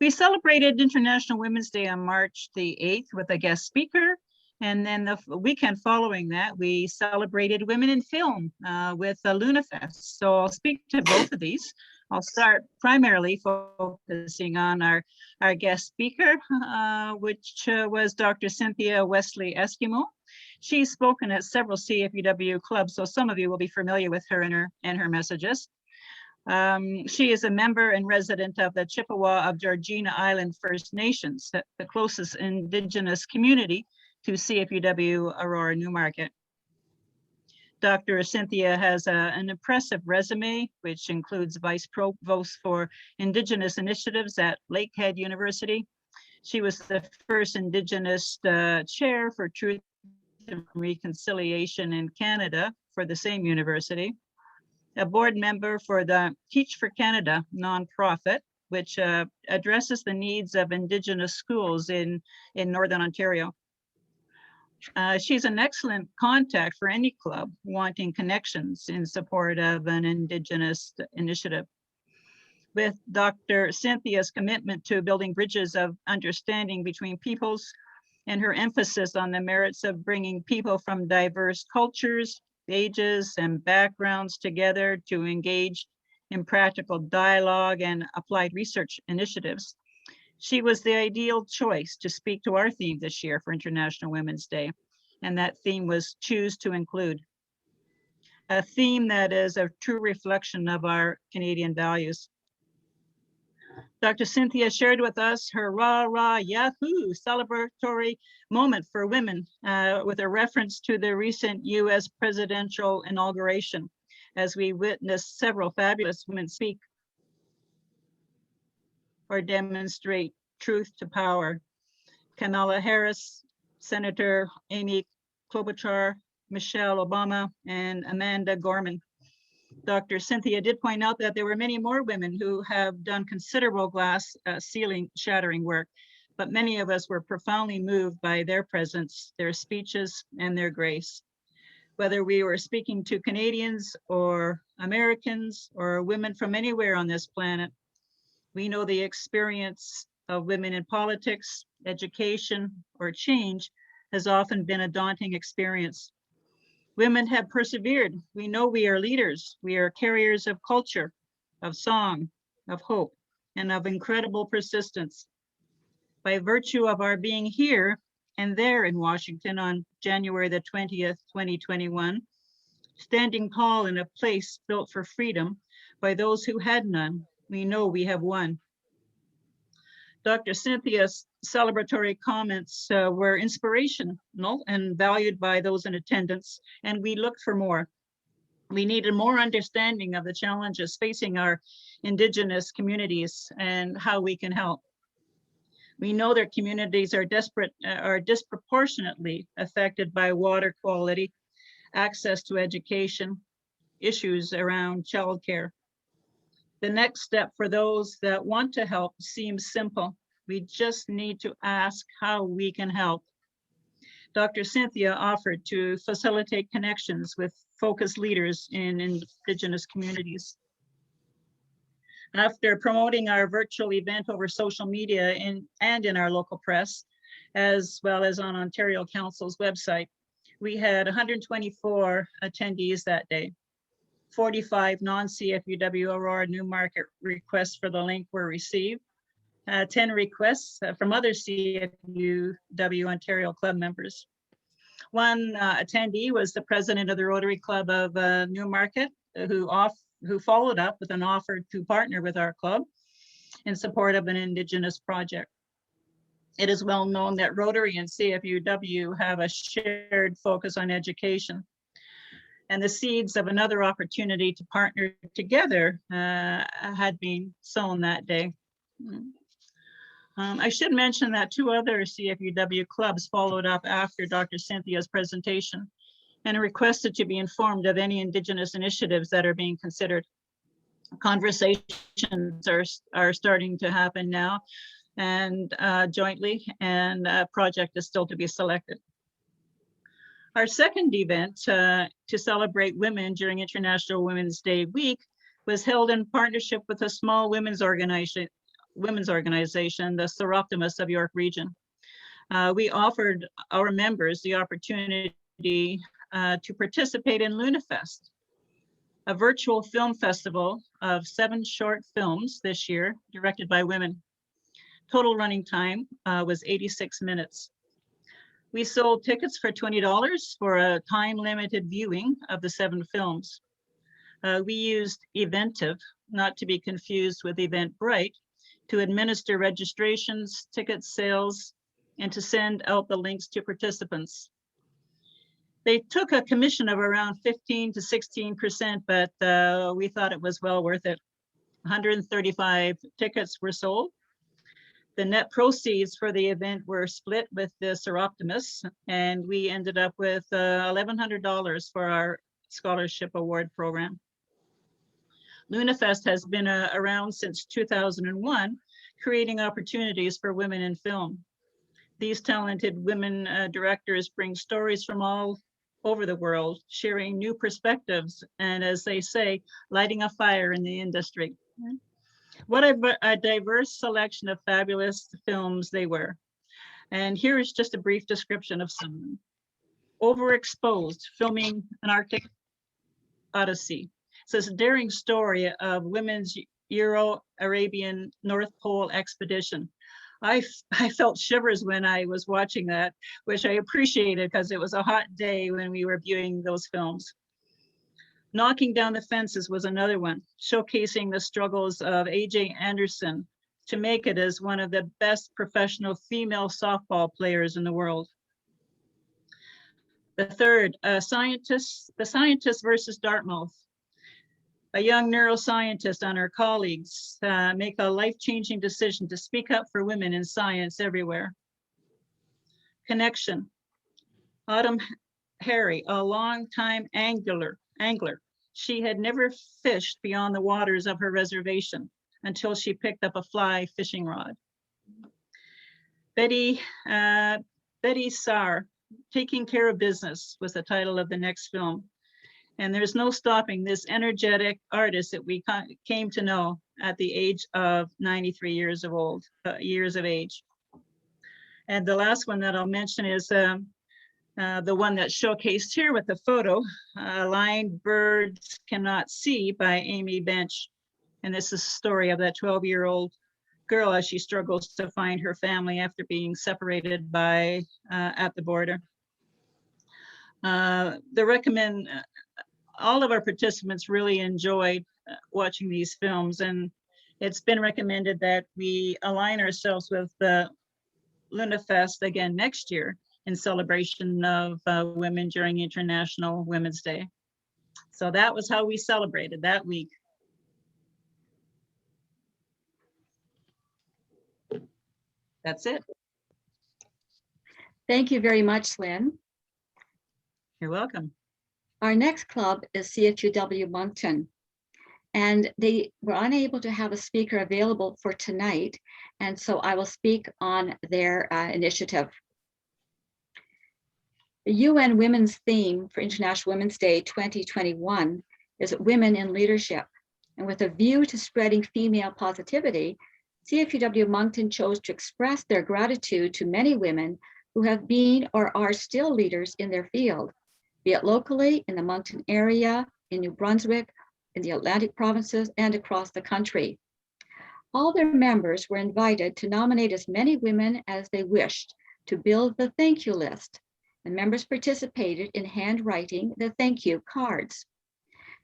S9: We celebrated International Women's Day on March the 8th with a guest speaker. And then the weekend following that, we celebrated Women in Film with the Lunafest. So I'll speak to both of these. I'll start primarily focusing on our guest speaker, which was Dr. Cynthia Wesley Eskimo. She's spoken at several CFUW clubs, so some of you will be familiar with her and her messages. She is a member and resident of the Chippewa of Georgina Island First Nations, the closest Indigenous community to CFUW Aurora Newmarket. Dr. Cynthia has an impressive resume, which includes Vice Provost for Indigenous Initiatives at Lakehead University. She was the first Indigenous Chair for Truth and Reconciliation in Canada for the same university. A board member for the Teach for Canada nonprofit, which addresses the needs of Indigenous schools in Northern Ontario. She's an excellent contact for any club wanting connections in support of an Indigenous initiative. With Dr. Cynthia's commitment to building bridges of understanding between peoples and her emphasis on the merits of bringing people from diverse cultures, ages, and backgrounds together to engage in practical dialogue and applied research initiatives, she was the ideal choice to speak to our theme this year for International Women's Day. And that theme was Choose to Include, a theme that is a true reflection of our Canadian values. Dr. Cynthia shared with us her rah-rah yahoo celebratory moment for women with a reference to the recent US presidential inauguration, as we witnessed several fabulous women speak or demonstrate truth to power. Kamala Harris, Senator Amy Klobuchar, Michelle Obama, and Amanda Gorman. Dr. Cynthia did point out that there were many more women who have done considerable glass ceiling shattering work, but many of us were profoundly moved by their presence, their speeches, and their grace. Whether we were speaking to Canadians or Americans or women from anywhere on this planet, we know the experience of women in politics, education, or change has often been a daunting experience. Women have persevered. We know we are leaders. We are carriers of culture, of song, of hope, and of incredible persistence. By virtue of our being here and there in Washington on January the 20th, 2021, standing tall in a place built for freedom by those who had none, we know we have won. Dr. Cynthia's celebratory comments were inspirational and valued by those in attendance, and we looked for more. We needed more understanding of the challenges facing our Indigenous communities and how we can help. We know their communities are disproportionately affected by water quality, access to education, issues around childcare. The next step for those that want to help seems simple. We just need to ask how we can help. Dr. Cynthia offered to facilitate connections with focused leaders in Indigenous communities. After promoting our virtual event over social media and in our local press, as well as on Ontario Council's website, we had 124 attendees that day. 45 non-CFUW Aurora Newmarket requests for the link were received. 10 requests from other CFUW Ontario club members. One attendee was the president of the Rotary Club of Newmarket, who followed up with an offer to partner with our club in support of an Indigenous project. It is well known that Rotary and CFUW have a shared focus on education, and the seeds of another opportunity to partner together had been sown that day. I should mention that 2 other CFUW clubs followed up after Dr. Cynthia's presentation and requested to be informed of any Indigenous initiatives that are being considered. Conversations are starting to happen now and jointly, and a project is still to be selected. Our second event to celebrate women during International Women's Day week was held in partnership with a small women's organization, the Seroptimus of York Region. We offered our members the opportunity to participate in Lunafest, a virtual film festival of 7 short films this year, directed by women. Total running time was 86 minutes. We sold tickets for $20 for a time-limited viewing of the 7 films. We used Eventive, not to be confused with Eventbrite, to administer registrations, ticket sales, and to send out the links to participants. They took a commission of around 15 to 16%, but we thought it was well worth it. 135 tickets were sold. The net proceeds for the event were split with the Seroptimus, and we ended up with $1,100 for our scholarship award program. Lunafest has been around since 2001, creating opportunities for women in film. These talented women directors bring stories from all over the world, sharing new perspectives, and as they say, lighting a fire in the industry. What a diverse selection of fabulous films they were. And here is just a brief description of some of them. Overexposed, filming an Arctic Odyssey. It's a daring story of women's Euro-Arabian North Pole expedition. I felt shivers when I was watching that, which I appreciated because it was a hot day when we were viewing those films. Knocking Down the Fences was another one, showcasing the struggles of AJ Anderson to make it as one of the best professional female softball players in the world. The third, The Scientist versus Dartmouth. A young neuroscientist and her colleagues make a life-changing decision to speak up for women in science everywhere. Connection. Autumn Harry, a longtime angler. She had never fished beyond the waters of her reservation until she picked up a fly fishing rod. Betty Saar, Taking Care of Business was the title of the next film. And there's no stopping this energetic artist that we came to know at the age of 93 years of age. And the last one that I'll mention is the one that's showcased here with the photo, Blind Birds Cannot See by Amy Bench. And this is the story of that 12-year-old girl as she struggles to find her family after being separated at the border. All of our participants really enjoyed watching these films, and it's been recommended that we align ourselves with the Lunafest again next year in celebration of women during International Women's Day. So that was how we celebrated that week. That's it.
S2: Thank you very much, Lynn.
S9: You're welcome.
S2: Our next club is CFUW Moncton, and they were unable to have a speaker available for tonight, and so I will speak on their initiative. The UN Women's theme for International Women's Day 2021 is Women in Leadership, and with a view to spreading female positivity, CFUW Moncton chose to express their gratitude to many women who have been or are still leaders in their field, be it locally in the Moncton area, in New Brunswick, in the Atlantic provinces and across the country. All their members were invited to nominate as many women as they wished to build the thank you list, and members participated in handwriting the thank you cards.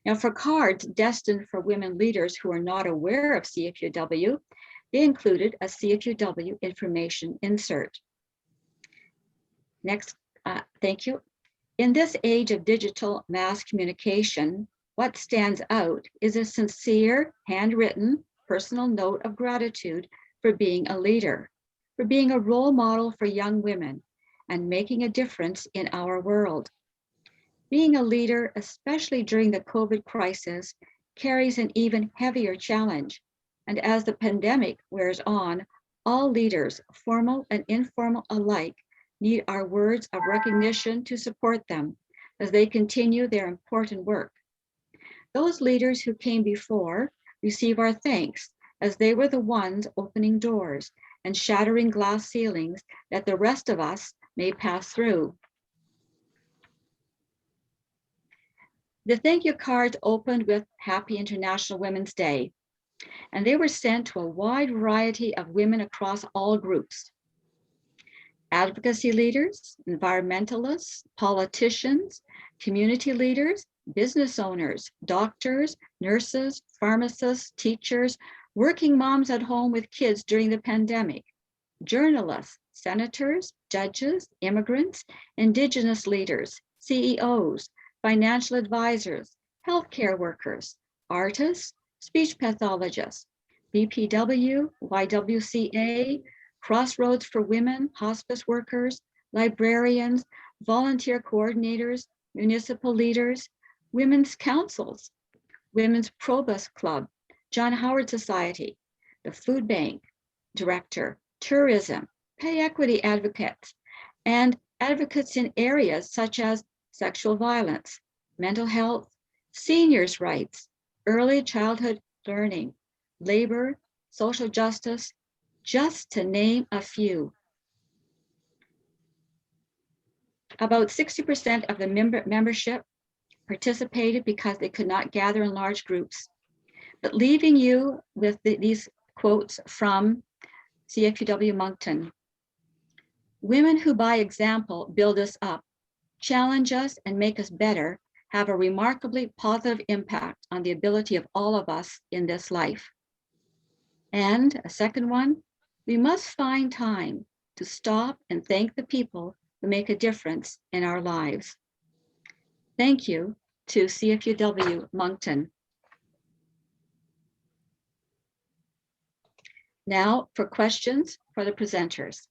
S2: Now, for cards destined for women leaders who are not aware of CFUW, they included a CFUW information insert. Next, thank you. In this age of digital mass communication, what stands out is a sincere, handwritten, personal note of gratitude for being a leader, for being a role model for young women, and making a difference in our world. Being a leader, especially during the COVID crisis, carries an even heavier challenge. And as the pandemic wears on, all leaders, formal and informal alike, need our words of recognition to support them as they continue their important work. Those leaders who came before receive our thanks, as they were the ones opening doors and shattering glass ceilings that the rest of us may pass through. The thank you cards opened with Happy International Women's Day, and they were sent to a wide variety of women across all groups. Advocacy leaders, environmentalists, politicians, community leaders, business owners, doctors, nurses, pharmacists, teachers, working moms at home with kids during the pandemic, journalists, senators, judges, immigrants, Indigenous leaders, CEOs, financial advisors, healthcare workers, artists, speech pathologists, BPW, YWCA, Crossroads for Women, hospice workers, librarians, volunteer coordinators, municipal leaders, women's councils, Women's Probus Club, John Howard Society, the Food Bank Director, tourism, pay equity advocates, and advocates in areas such as sexual violence, mental health, seniors' rights, early childhood learning, labor, social justice, just to name a few. About 60% of the membership participated because they could not gather in large groups. But leaving you with these quotes from CFUW Moncton. Women who by example build us up, challenge us, and make us better have a remarkably positive impact on the ability of all of us in this life. And a second one, we must find time to stop and thank the people who make a difference in our lives. Thank you to CFUW Moncton. Now for questions for the presenters.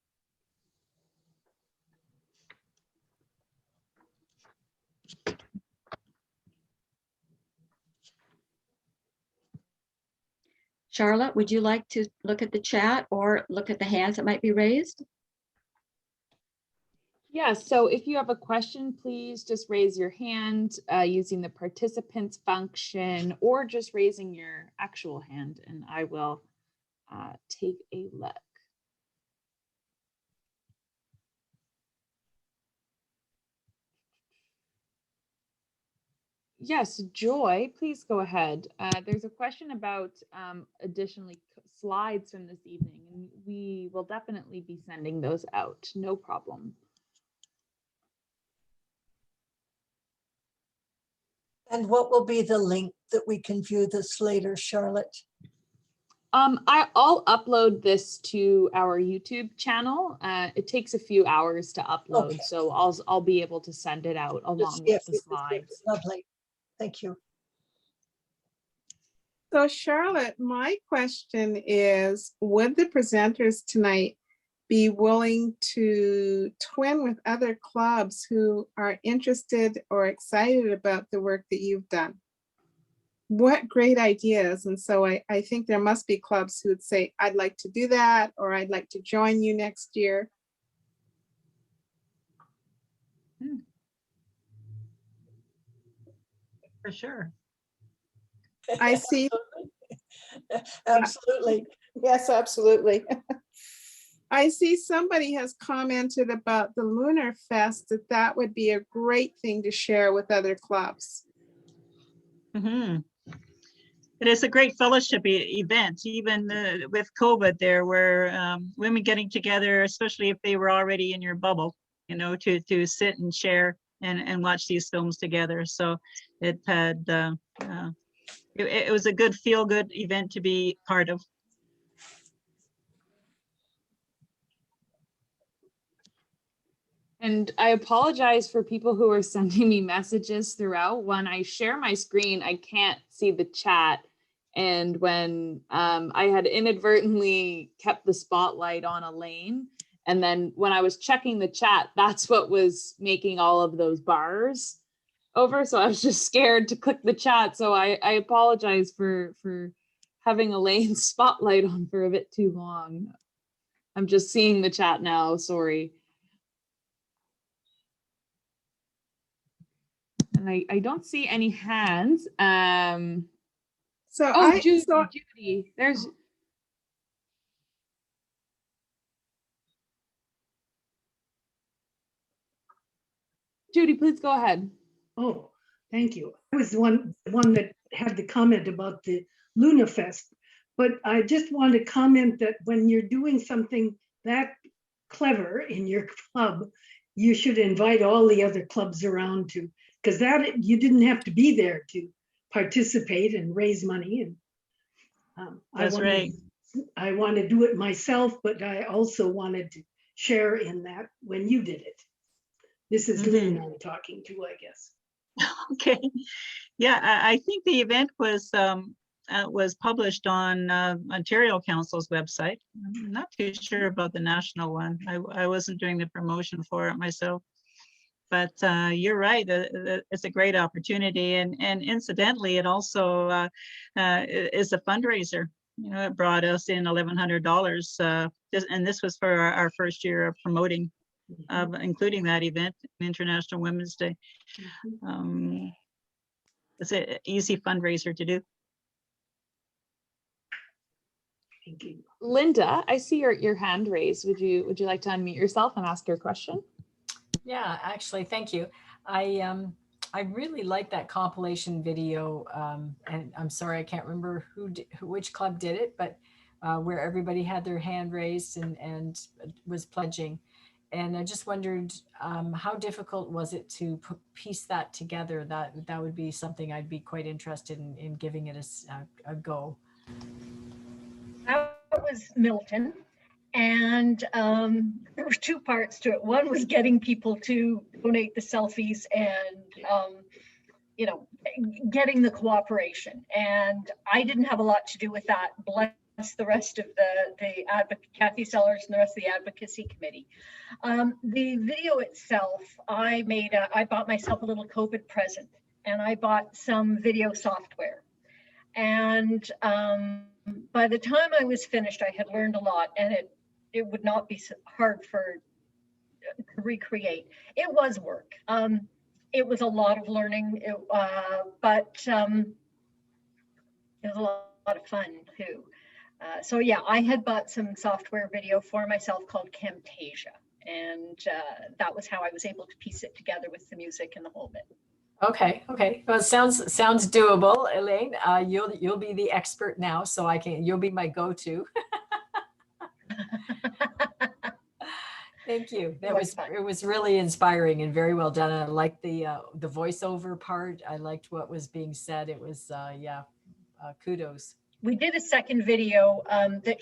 S2: Charlotte, would you like to look at the chat or look at the hands that might be raised?
S1: Yeah, so if you have a question, please just raise your hand using the participants function or just raising your actual hand, and I will take a look. Yes, Joy, please go ahead. There's a question about additionally slides from this evening, and we will definitely be sending those out. No problem.
S5: And what will be the link that we can view this later, Charlotte?
S1: I'll upload this to our YouTube channel. It takes a few hours to upload,
S5: Okay.
S1: so I'll be able to send it out along with the slides.
S5: Lovely. Thank you.
S3: So Charlotte, my question is, would the presenters tonight be willing to twin with other clubs who are interested or excited about the work that you've done? What great ideas. And so I think there must be clubs who would say, I'd like to do that, or I'd like to join you next year.
S9: For sure.
S3: I see.
S5: Absolutely.
S6: Yes, absolutely.
S3: I see somebody has commented about the Lunafest, that would be a great thing to share with other clubs.
S9: Mm-hmm. It is a great fellowship event, even with COVID. There were women getting together, especially if they were already in your bubble, you know, to sit and share and watch these films together. So it had it was a good feel-good event to be part of.
S1: And I apologize for people who are sending me messages throughout. When I share my screen, I can't see the chat. And when I had inadvertently kept the spotlight on Elaine, and then when I was checking the chat, that's what was making all of those bars over. So I was just scared to click the chat. So I apologize for having Elaine's spotlight on for a bit too long. I'm just seeing the chat now, sorry. And I don't see any hands. Judy, there's. Judy, please go ahead.
S10: Oh, thank you. I was the one that had the comment about the Lunafest, but I just want to comment that when you're doing something that clever in your club, you should invite all the other clubs around to, because that you didn't have to be there to participate and raise money. And
S9: that's right.
S10: I want to do it myself, but I also wanted to share in that when you did it. This is Lynn I'm talking to, I guess.
S9: Okay. Yeah, I think the event was published on Ontario Council's website. I'm not too sure about the national one. I wasn't doing the promotion for it myself. But you're right, it's a great opportunity. And incidentally, it also is a fundraiser. You know, it brought us in $1,100. And this was for our first year of promoting, including that event, International Women's Day. It's an easy fundraiser to do.
S10: Thank you.
S1: Linda, I see your hand raised. Would you like to unmute yourself and ask your question?
S11: Yeah, actually, thank you. I really like that compilation video, and I'm sorry I can't remember which club did it, but where everybody had their hand raised and was pledging. And I just wondered how difficult was it to piece that together? That would be something I'd be quite interested in giving it a go.
S7: That was Milton. And there were two parts to it. One was getting people to donate the selfies and, you know, getting the cooperation. And I didn't have a lot to do with that. Bless the rest of the Kathy Sellers and the rest of the advocacy committee. The video itself, I bought myself a little COVID present, and I bought some video software. And by the time I was finished, I had learned a lot, and it would not be so hard to recreate. It was work. It was a lot of learning, but it was a lot of fun too. So yeah, I had bought some software video for myself called Camtasia, and that was how I was able to piece it together with the music and the whole bit.
S11: Okay. Well, it sounds doable, Elaine. You'll be the expert now, so you'll be my go-to. Thank you. It was really inspiring and very well done. I liked the voiceover part. I liked what was being said. It was kudos.
S7: We did a second video that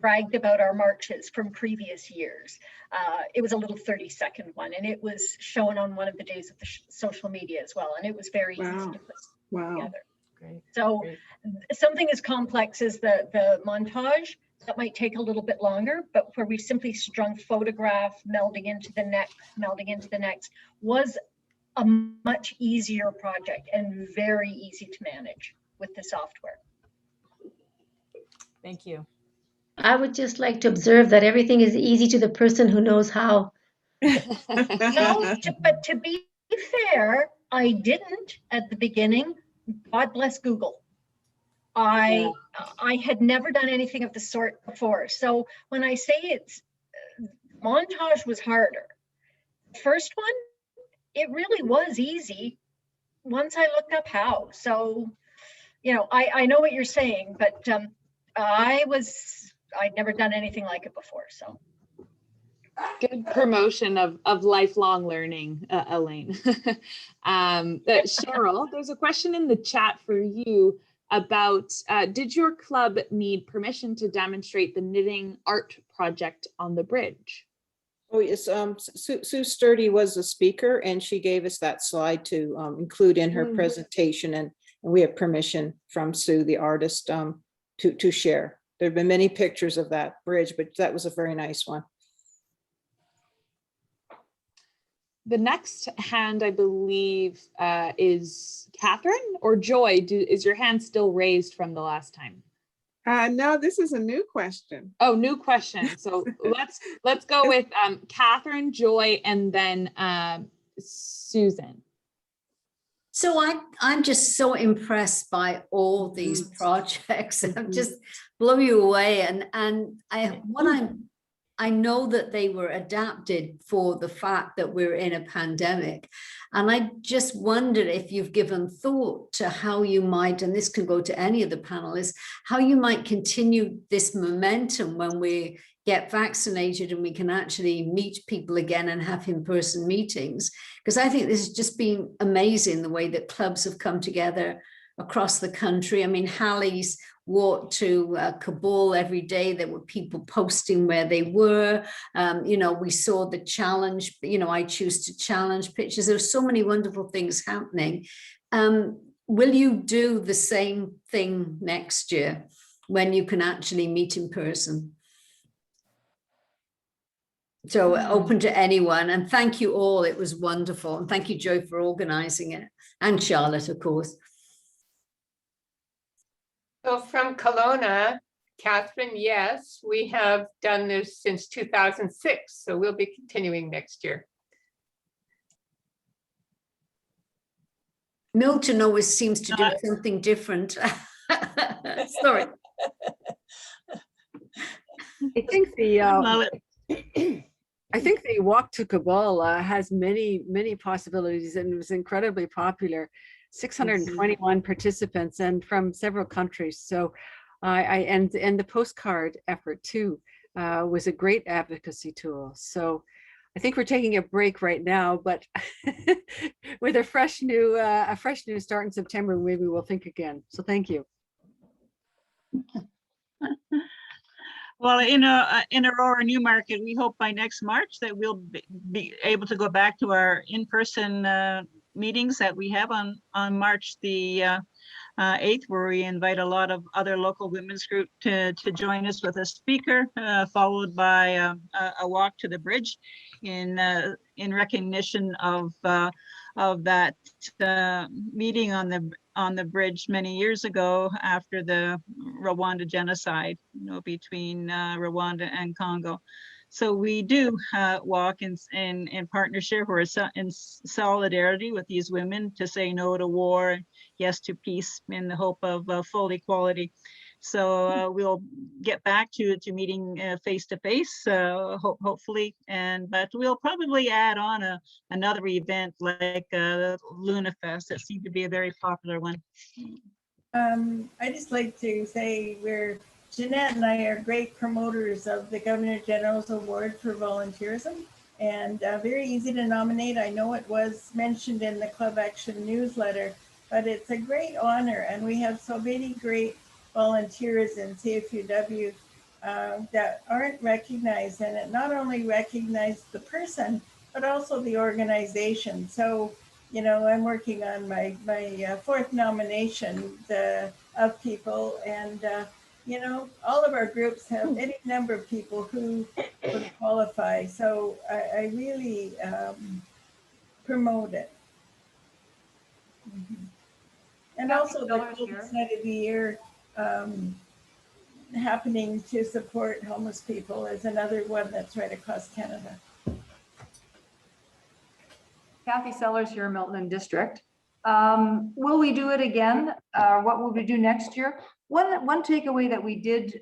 S7: bragged about our marches from previous years. It was a little 30-second one, and it was shown on one of the days of the social media as well. And it was very easy to put together.
S11: Great.
S7: So something as complex as the montage, that might take a little bit longer, but where we simply strung photograph melding into the next was a much easier project and very easy to manage with the software.
S11: Thank you.
S12: I would just like to observe that everything is easy to the person who knows how.
S7: No, but to be fair, I didn't at the beginning. God bless Google. I had never done anything of the sort before. So when I say montage was harder, first one, it really was easy once I looked up how. So you know, I know what you're saying, but I'd never done anything like it before, so.
S1: Good promotion of lifelong learning, Elaine. Cheryl, there's a question in the chat for you about, did your club need permission to demonstrate the knitting art project on the bridge?
S6: Oh, yes, Sue Sturdy was a speaker and she gave us that slide to include in her presentation, and we have permission from Sue, the artist, to share. There have been many pictures of that bridge, but that was a very nice one.
S1: The next hand, I believe, is Catherine or Joy. Is your hand still raised from the last time?
S3: No, this is a new question.
S1: Oh, new question. So let's go with Catherine, Joy, and then Susan.
S8: So I'm just so impressed by all these projects. I'm just blow you away. And I know that they were adapted for the fact that we're in a pandemic. And I just wondered if you've given thought to how you might, and this can go to any of the panelists, how you might continue this momentum when we get vaccinated and we can actually meet people again and have in-person meetings. Because I think this has just been amazing, the way that clubs have come together across the country. I mean, Hallie's walked to Kabul every day. There were people posting where they were. You know, we saw the challenge, you know, I choose to challenge pictures. There's so many wonderful things happening. Will you do the same thing next year when you can actually meet in person? So open to anyone, and thank you all. It was wonderful. And thank you, Joe, for organizing it, and Charlotte, of course.
S13: So from Kelowna, Catherine, yes, we have done this since 2006, so we'll be continuing next year.
S8: Milton always seems to do something different. Sorry.
S4: I think the walk to Kabul has many possibilities, and it was incredibly popular. 621 participants and from several countries. So and the postcard effort too was a great advocacy tool. So I think we're taking a break right now, but with a fresh new start in September, maybe we'll think again. So thank you.
S9: Well, in Aurora Newmarket, we hope by next March that we'll be able to go back to our in-person meetings that we have on March the 8th, where we invite a lot of other local women's group to join us with a speaker, followed by a walk to the bridge in recognition of that meeting on the bridge many years ago after the Rwanda genocide, you know, between Rwanda and Congo. So we do walk in partnership or in solidarity with these women to say no to war, yes to peace, in the hope of full equality. So we'll get back to meeting face to face, hopefully, but we'll probably add on another event like Lunafest. That seemed to be a very popular one.
S14: I just like to say Jeanette and I are great promoters of the Governor General's Award for Volunteerism, and very easy to nominate. I know it was mentioned in the Club Action newsletter, but it's a great honor, and we have so many great volunteers in CFUW that aren't recognized, and it not only recognizes the person, but also the organization. So, you know, I'm working on my fourth nomination of people, and you know, all of our groups have any number of people who would qualify. So I really promote it. And also the Golden Night of the Year happening to support homeless people is another one that's right across Canada.
S15: Kathy Sellers here, Milton District. Will we do it again? What will we do next year? One takeaway that we did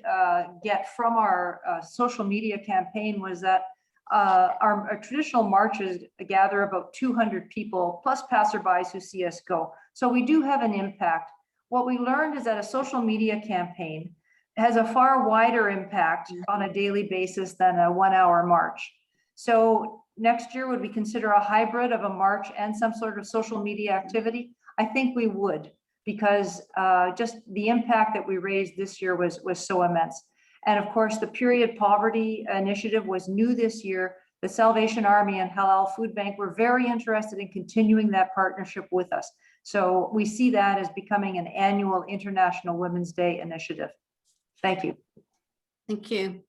S15: get from our social media campaign was that our traditional marches gather about 200 people plus passerbys who see us go. So we do have an impact. what we learned is that a social media campaign has a far wider impact on a daily basis than a 1-hour march. So next year, would we consider a hybrid of a march and some sort of social media activity? I think we would, because just the impact that we raised this year was so immense. And of course, the period poverty initiative was new this year. The Salvation Army and Halal Food Bank were very interested in continuing that partnership with us. So we see that as becoming an annual International Women's Day initiative. Thank you.
S4: Thank you.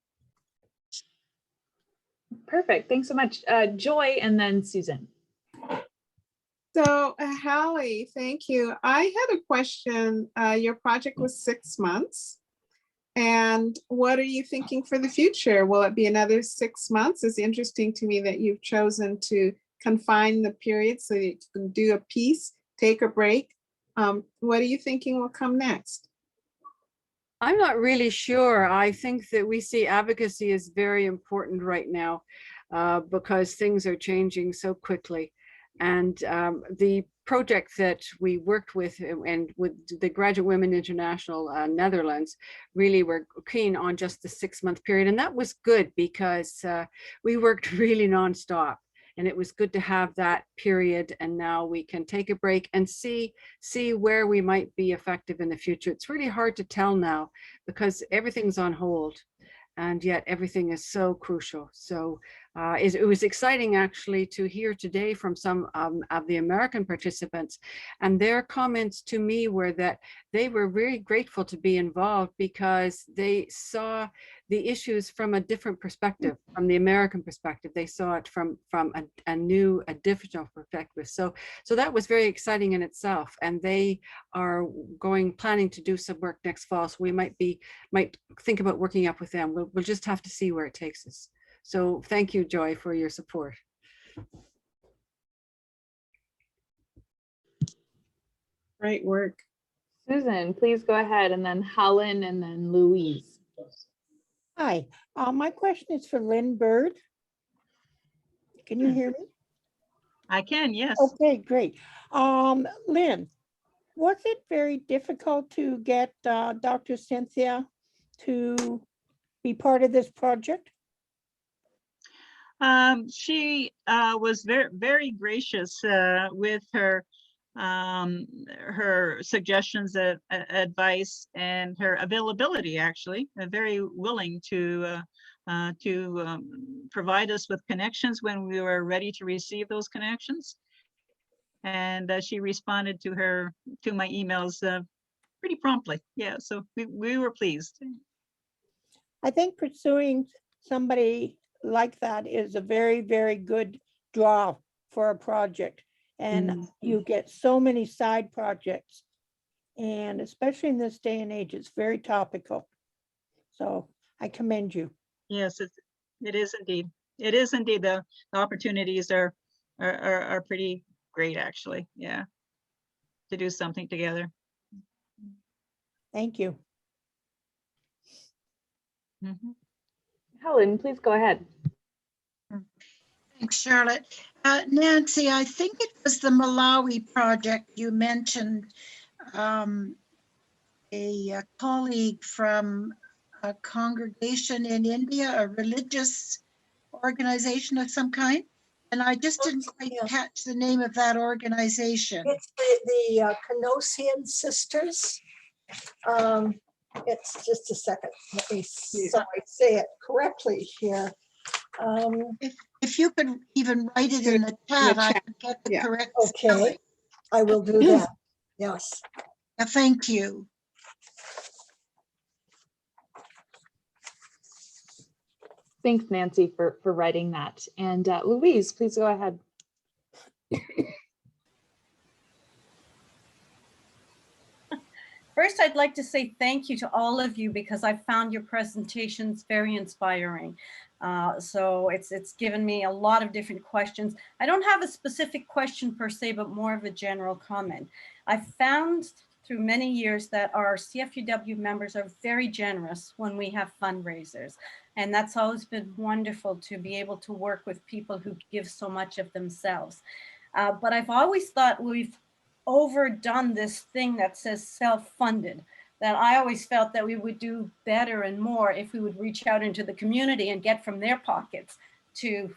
S1: Perfect. Thanks so much. Joy and then Susan.
S3: So Hallie, thank you. I had a question. Your project was 6 months. And what are you thinking for the future? Will it be another 6 months? It's interesting to me that you've chosen to confine the period so that you can do a piece, take a break. What are you thinking will come next?
S4: I'm not really sure. I think that we see advocacy as very important right now because things are changing so quickly. And the project that we worked with and with the Graduate Women International Netherlands really were keen on just the 6-month period. And that was good because we worked really nonstop. And it was good to have that period. And now we can take a break and see where we might be effective in the future. It's really hard to tell now because everything's on hold. And yet everything is so crucial. So it was exciting actually to hear today from some of the American participants, and their comments to me were that they were very grateful to be involved because they saw the issues from a different perspective, from the American perspective. They saw it from a new, additional perspective. So that was very exciting in itself. And they are planning to do some work next fall. So we might think about working up with them. We'll just have to see where it takes us. So thank you, Joy, for your support.
S3: Great work.
S1: Susan, please go ahead, and then Helen, and then Louise.
S16: Hi, my question is for Lynn Bird. Can you hear me?
S9: I can, yes.
S16: Okay, great. Lynn, was it very difficult to get Dr. Cynthia to be part of this project?
S9: She was very, very gracious with her suggestions, advice, and her availability. Actually, very willing to provide us with connections when we were ready to receive those connections. And she responded to my emails pretty promptly. Yeah, so we were pleased.
S16: I think pursuing somebody like that is a very, very good draw for a project. And you get so many side projects. And especially in this day and age, it's very topical. So I commend you.
S9: Yes, it is indeed. It is indeed. The opportunities are pretty great, actually. Yeah, to do something together.
S16: Thank you.
S1: Helen, please go ahead.
S17: Thanks, Charlotte. Nancy, I think it was the Malawi project you mentioned. A colleague from a congregation in India, a religious organization of some kind, and I just didn't quite catch the name of that organization.
S5: It's the Canossian Sisters. It's just a second. Let me say it correctly here.
S17: If you could even write it in the chat, I could get the correct spelling.
S5: I will do that. Yes.
S17: Thank you.
S1: Thanks, Nancy, for writing that. And Louise, please go ahead.
S18: First, I'd like to say thank you to all of you because I found your presentations very inspiring. So it's given me a lot of different questions. I don't have a specific question per se, but more of a general comment. I found through many years that our CFUW members are very generous when we have fundraisers. And that's always been wonderful to be able to work with people who give so much of themselves. But I've always thought we've overdone this thing that says self-funded, that I always felt that we would do better and more if we would reach out into the community and get from their pockets to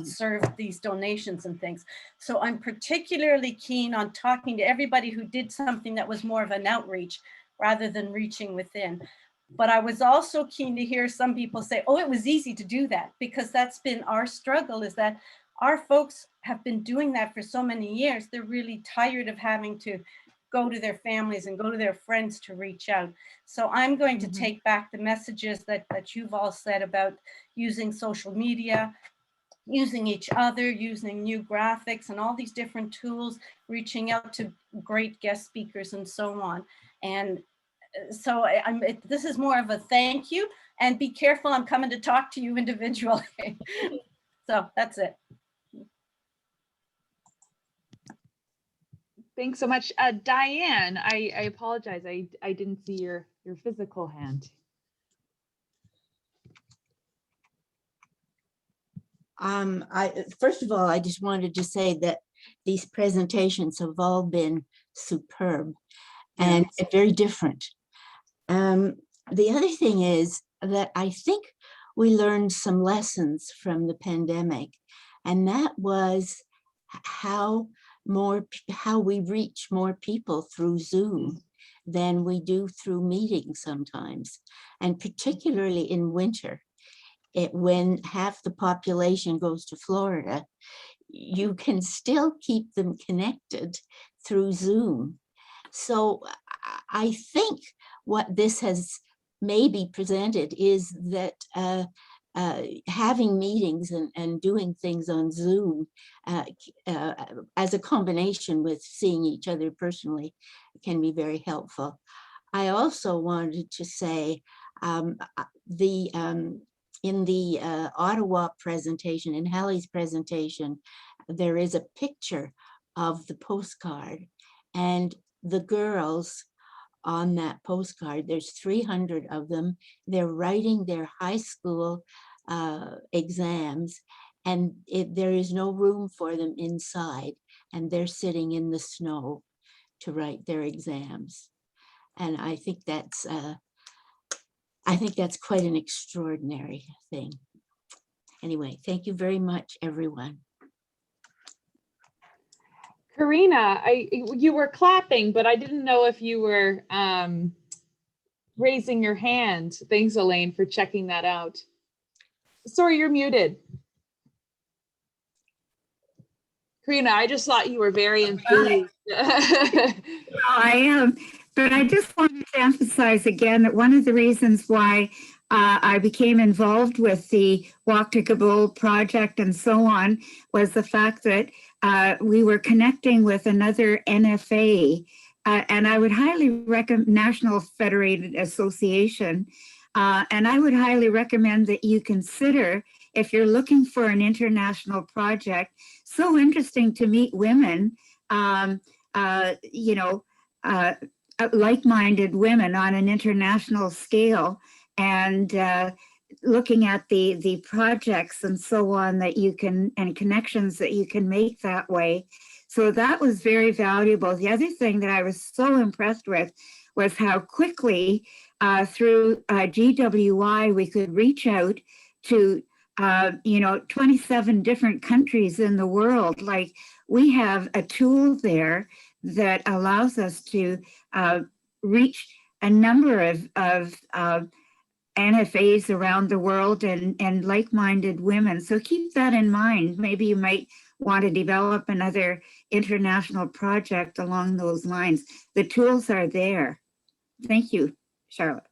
S18: serve these donations and things. So I'm particularly keen on talking to everybody who did something that was more of an outreach rather than reaching within. But I was also keen to hear some people say, oh, it was easy to do that, because that's been our struggle, is that our folks have been doing that for so many years. They're really tired of having to go to their families and go to their friends to reach out. So I'm going to take back the messages that you've all said about using social media, using each other, using new graphics and all these different tools, reaching out to great guest speakers and so on. And so this is more of a thank you, and be careful, I'm coming to talk to you individually. So that's it.
S1: Thanks so much. Diane, I apologize. I didn't see your physical hand.
S19: First of all, I just wanted to say that these presentations have all been superb and very different. The other thing is that I think we learned some lessons from the pandemic, and that was how we reach more people through Zoom than we do through meetings sometimes, and particularly in winter. When half the population goes to Florida, you can still keep them connected through Zoom. So I think what this has maybe presented is that having meetings and doing things on Zoom as a combination with seeing each other personally can be very helpful. I also wanted to say in the Ottawa presentation, in Hallie's presentation, there is a picture of the postcard, and the girls on that postcard, there's 300 of them. They're writing their high school exams, and there is no room for them inside, and they're sitting in the snow to write their exams. And I think that's quite an extraordinary thing. Anyway, thank you very much, everyone.
S1: Karina, you were clapping, but I didn't know if you were raising your hand. Thanks, Elaine, for checking that out. Sorry, you're muted. Karina, I just thought you were very enthused.
S20: I am, but I just wanted to emphasize again that one of the reasons why I became involved with the Walk to Kabul project and so on was the fact that we were connecting with another NFA, and I would highly recommend National Federated Association, and I would highly recommend that you consider, if you're looking for an international project, so interesting to meet women, like-minded women on an international scale, and looking at the projects and so on that you can, and connections that you can make that way. So that was very valuable. The other thing that I was so impressed with was how quickly through GWI we could reach out to 27 different countries in the world. Like, we have a tool there that allows us to reach a number of NFAs around the world and like-minded women. So keep that in mind. Maybe you might want to develop another international project along those lines. The tools are there. Thank you, Charlotte.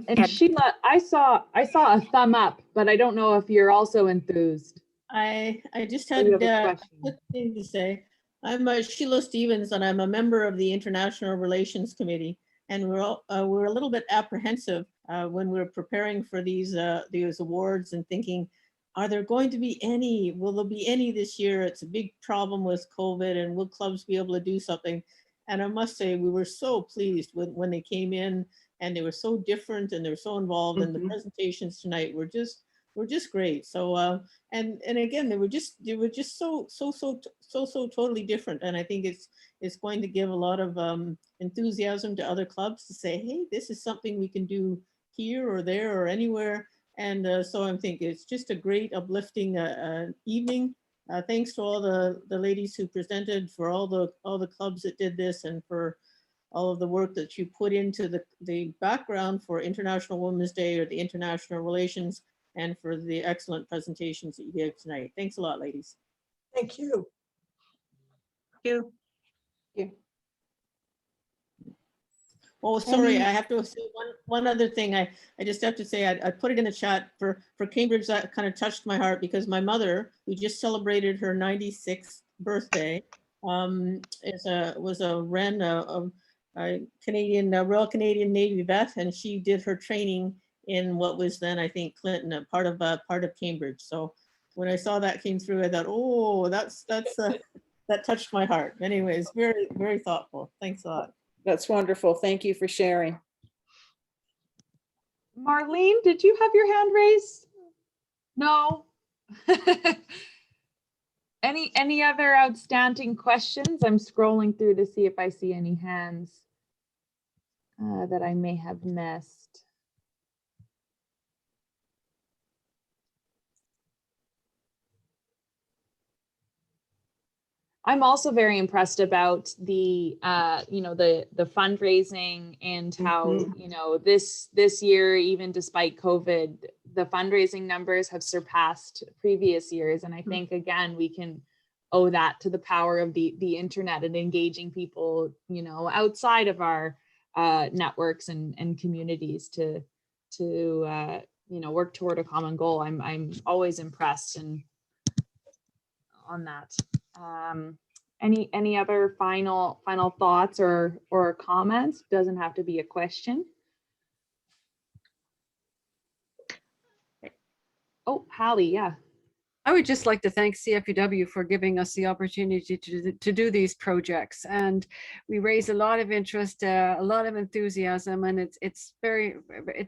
S1: And Sheila, I saw a thumb up, but I don't know if you're also enthused.
S21: I just had a quick thing to say. I'm Sheila Stevens, and I'm a member of the International Relations Committee. And we're a little bit apprehensive when we're preparing for these awards and thinking, are there going to be any? Will there be any this year? It's a big problem with COVID, and will clubs be able to do something? And I must say, we were so pleased when they came in, and they were so different, and they were so involved. And the presentations tonight were just just great. So and again, they were just so totally different. And I think it's going to give a lot of enthusiasm to other clubs to say, hey, this is something we can do here or there or anywhere. And so I'm thinking it's just a great uplifting evening. Thanks to all the ladies who presented, for all the clubs that did this, and for all of the work that you put into the background for International Women's Day or the international relations, and for the excellent presentations that you gave tonight. Thanks a lot, ladies.
S5: Thank you.
S9: Thank you.
S21: Oh, sorry, I have to say one other thing. I just have to say, I put it in the chat for Cambridge. That kind of touched my heart, because my mother, who just celebrated her 96th birthday, was a Wren, a Canadian, Royal Canadian Navy vet, and she did her training in what was then, I think, Clinton, a part of Cambridge. So when I saw that came through, I thought, oh, that touched my heart. Anyways, very, very thoughtful. Thanks a lot.
S6: That's wonderful. Thank you for sharing.
S1: Marlene, did you have your hand raised? No. Any other outstanding questions? I'm scrolling through to see if I see any hands that I may have missed. I'm also very impressed about the the fundraising, and how this year, even despite COVID, the fundraising numbers have surpassed previous years. And I think, again, we can owe that to the power of the internet and engaging people outside of our networks and communities to work toward a common goal. I'm always impressed on that. Any other final thoughts or comments? Doesn't have to be a question. Oh, Hallie, yeah.
S4: I would just like to thank CFUW for giving us the opportunity to do these projects, and we raise a lot of interest, a lot of enthusiasm, and it's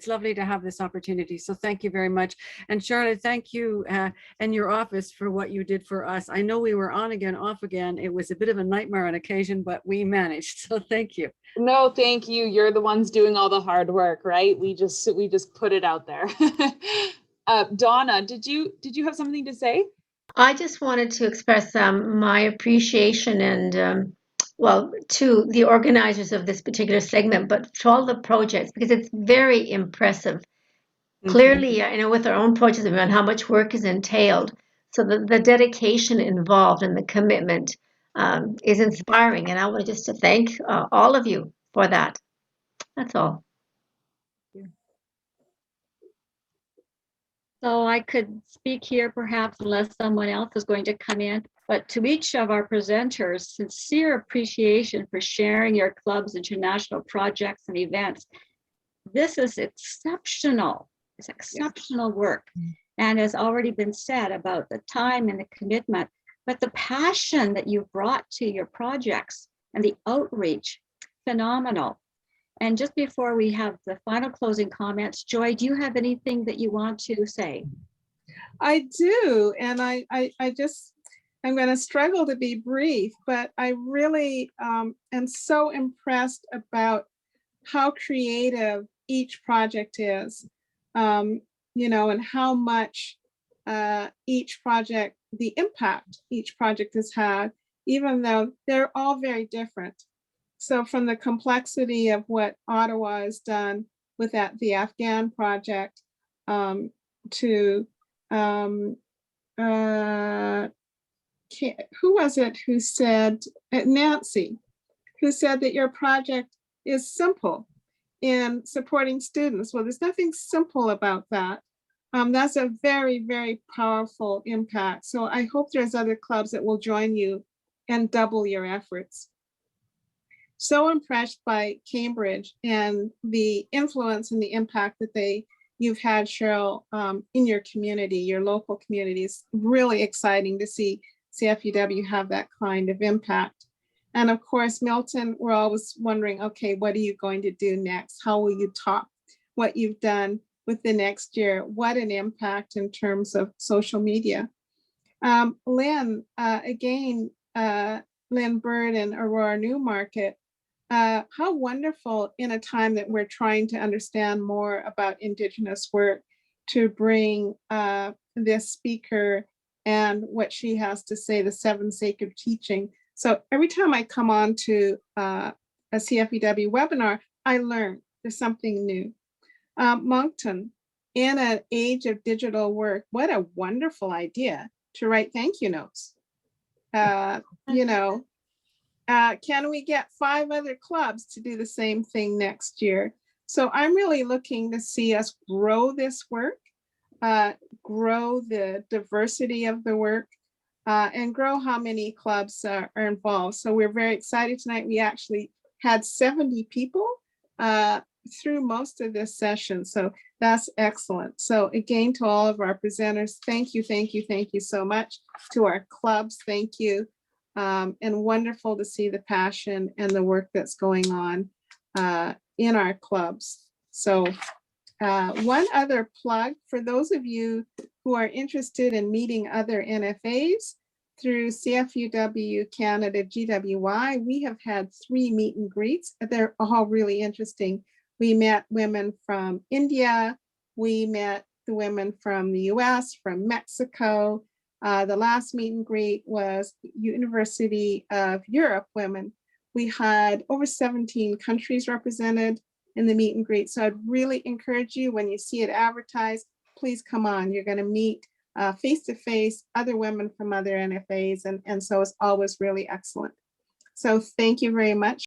S4: lovely to have this opportunity. So thank you very much. And Charlotte, thank you and your office for what you did for us. I know we were on again, off again. It was a bit of a nightmare on occasion, but we managed. So thank you.
S1: No, thank you. You're the ones doing all the hard work, right? We just put it out there. Donna, did you have something to say?
S12: I just wanted to express my appreciation and to the organizers of this particular segment, but to all the projects, because it's very impressive. Clearly, with our own projects and how much work is entailed. So the dedication involved and the commitment is inspiring. And I want just to thank all of you for that. That's all.
S2: So I could speak here perhaps, unless someone else is going to come in, but to each of our presenters, sincere appreciation for sharing your club's international projects and events. This is exceptional. It's exceptional work. And has already been said about the time and the commitment, but the passion that you brought to your projects and the outreach, phenomenal. And just before we have the final closing comments, Joy, do you have anything that you want to say?
S3: I do, and I'm going to struggle to be brief, but I really am so impressed about how creative each project is, and how much each project, the impact each project has had, even though they're all very different. So from the complexity of what Ottawa has done with the Afghan project to who was it who said, Nancy, who said that your project is simple in supporting students. Well, there's nothing simple about that. That's a very, very powerful impact. So I hope there's other clubs that will join you and double your efforts. So impressed by Cambridge and the influence and the impact that you've had, Cheryl, in your community, your local community. Is really exciting to see CFUW have that kind of impact. And of course, Milton, we're always wondering, okay, what are you going to do next? How will you top what you've done with the next year. What an impact in terms of social media. Lynn, again, Lynn Bird and Aurora Newmarket, how wonderful in a time that we're trying to understand more about Indigenous work to bring this speaker and what she has to say, the 7 sacred teaching. So every time I come on to a CFUW webinar, I learn there's something new. Moncton, in an age of digital work, what a wonderful idea to write thank you notes. You know, can we get 5 other clubs to do the same thing next year? So I'm really looking to see us grow this work, grow the diversity of the work, and grow how many clubs are involved. So we're very excited tonight. We actually had 70 people through most of this session. So that's excellent. So again, to all of our presenters, thank you, thank you, thank you so much. To our clubs, thank you. And wonderful to see the passion and the work that's going on in our clubs. So one other plug for those of you who are interested in meeting other NFAs through CFUW Canada GWI, we have had 3 meet and greets. They're all really interesting. We met women from India. We met the women from the US, from Mexico. The last meet and greet was University of Europe women. We had over 17 countries represented in the meet and greet. So I'd really encourage you, when you see it advertised, please come on. You're going to meet face-to-face other women from other NFAs. And so it's always really excellent. So thank you very much.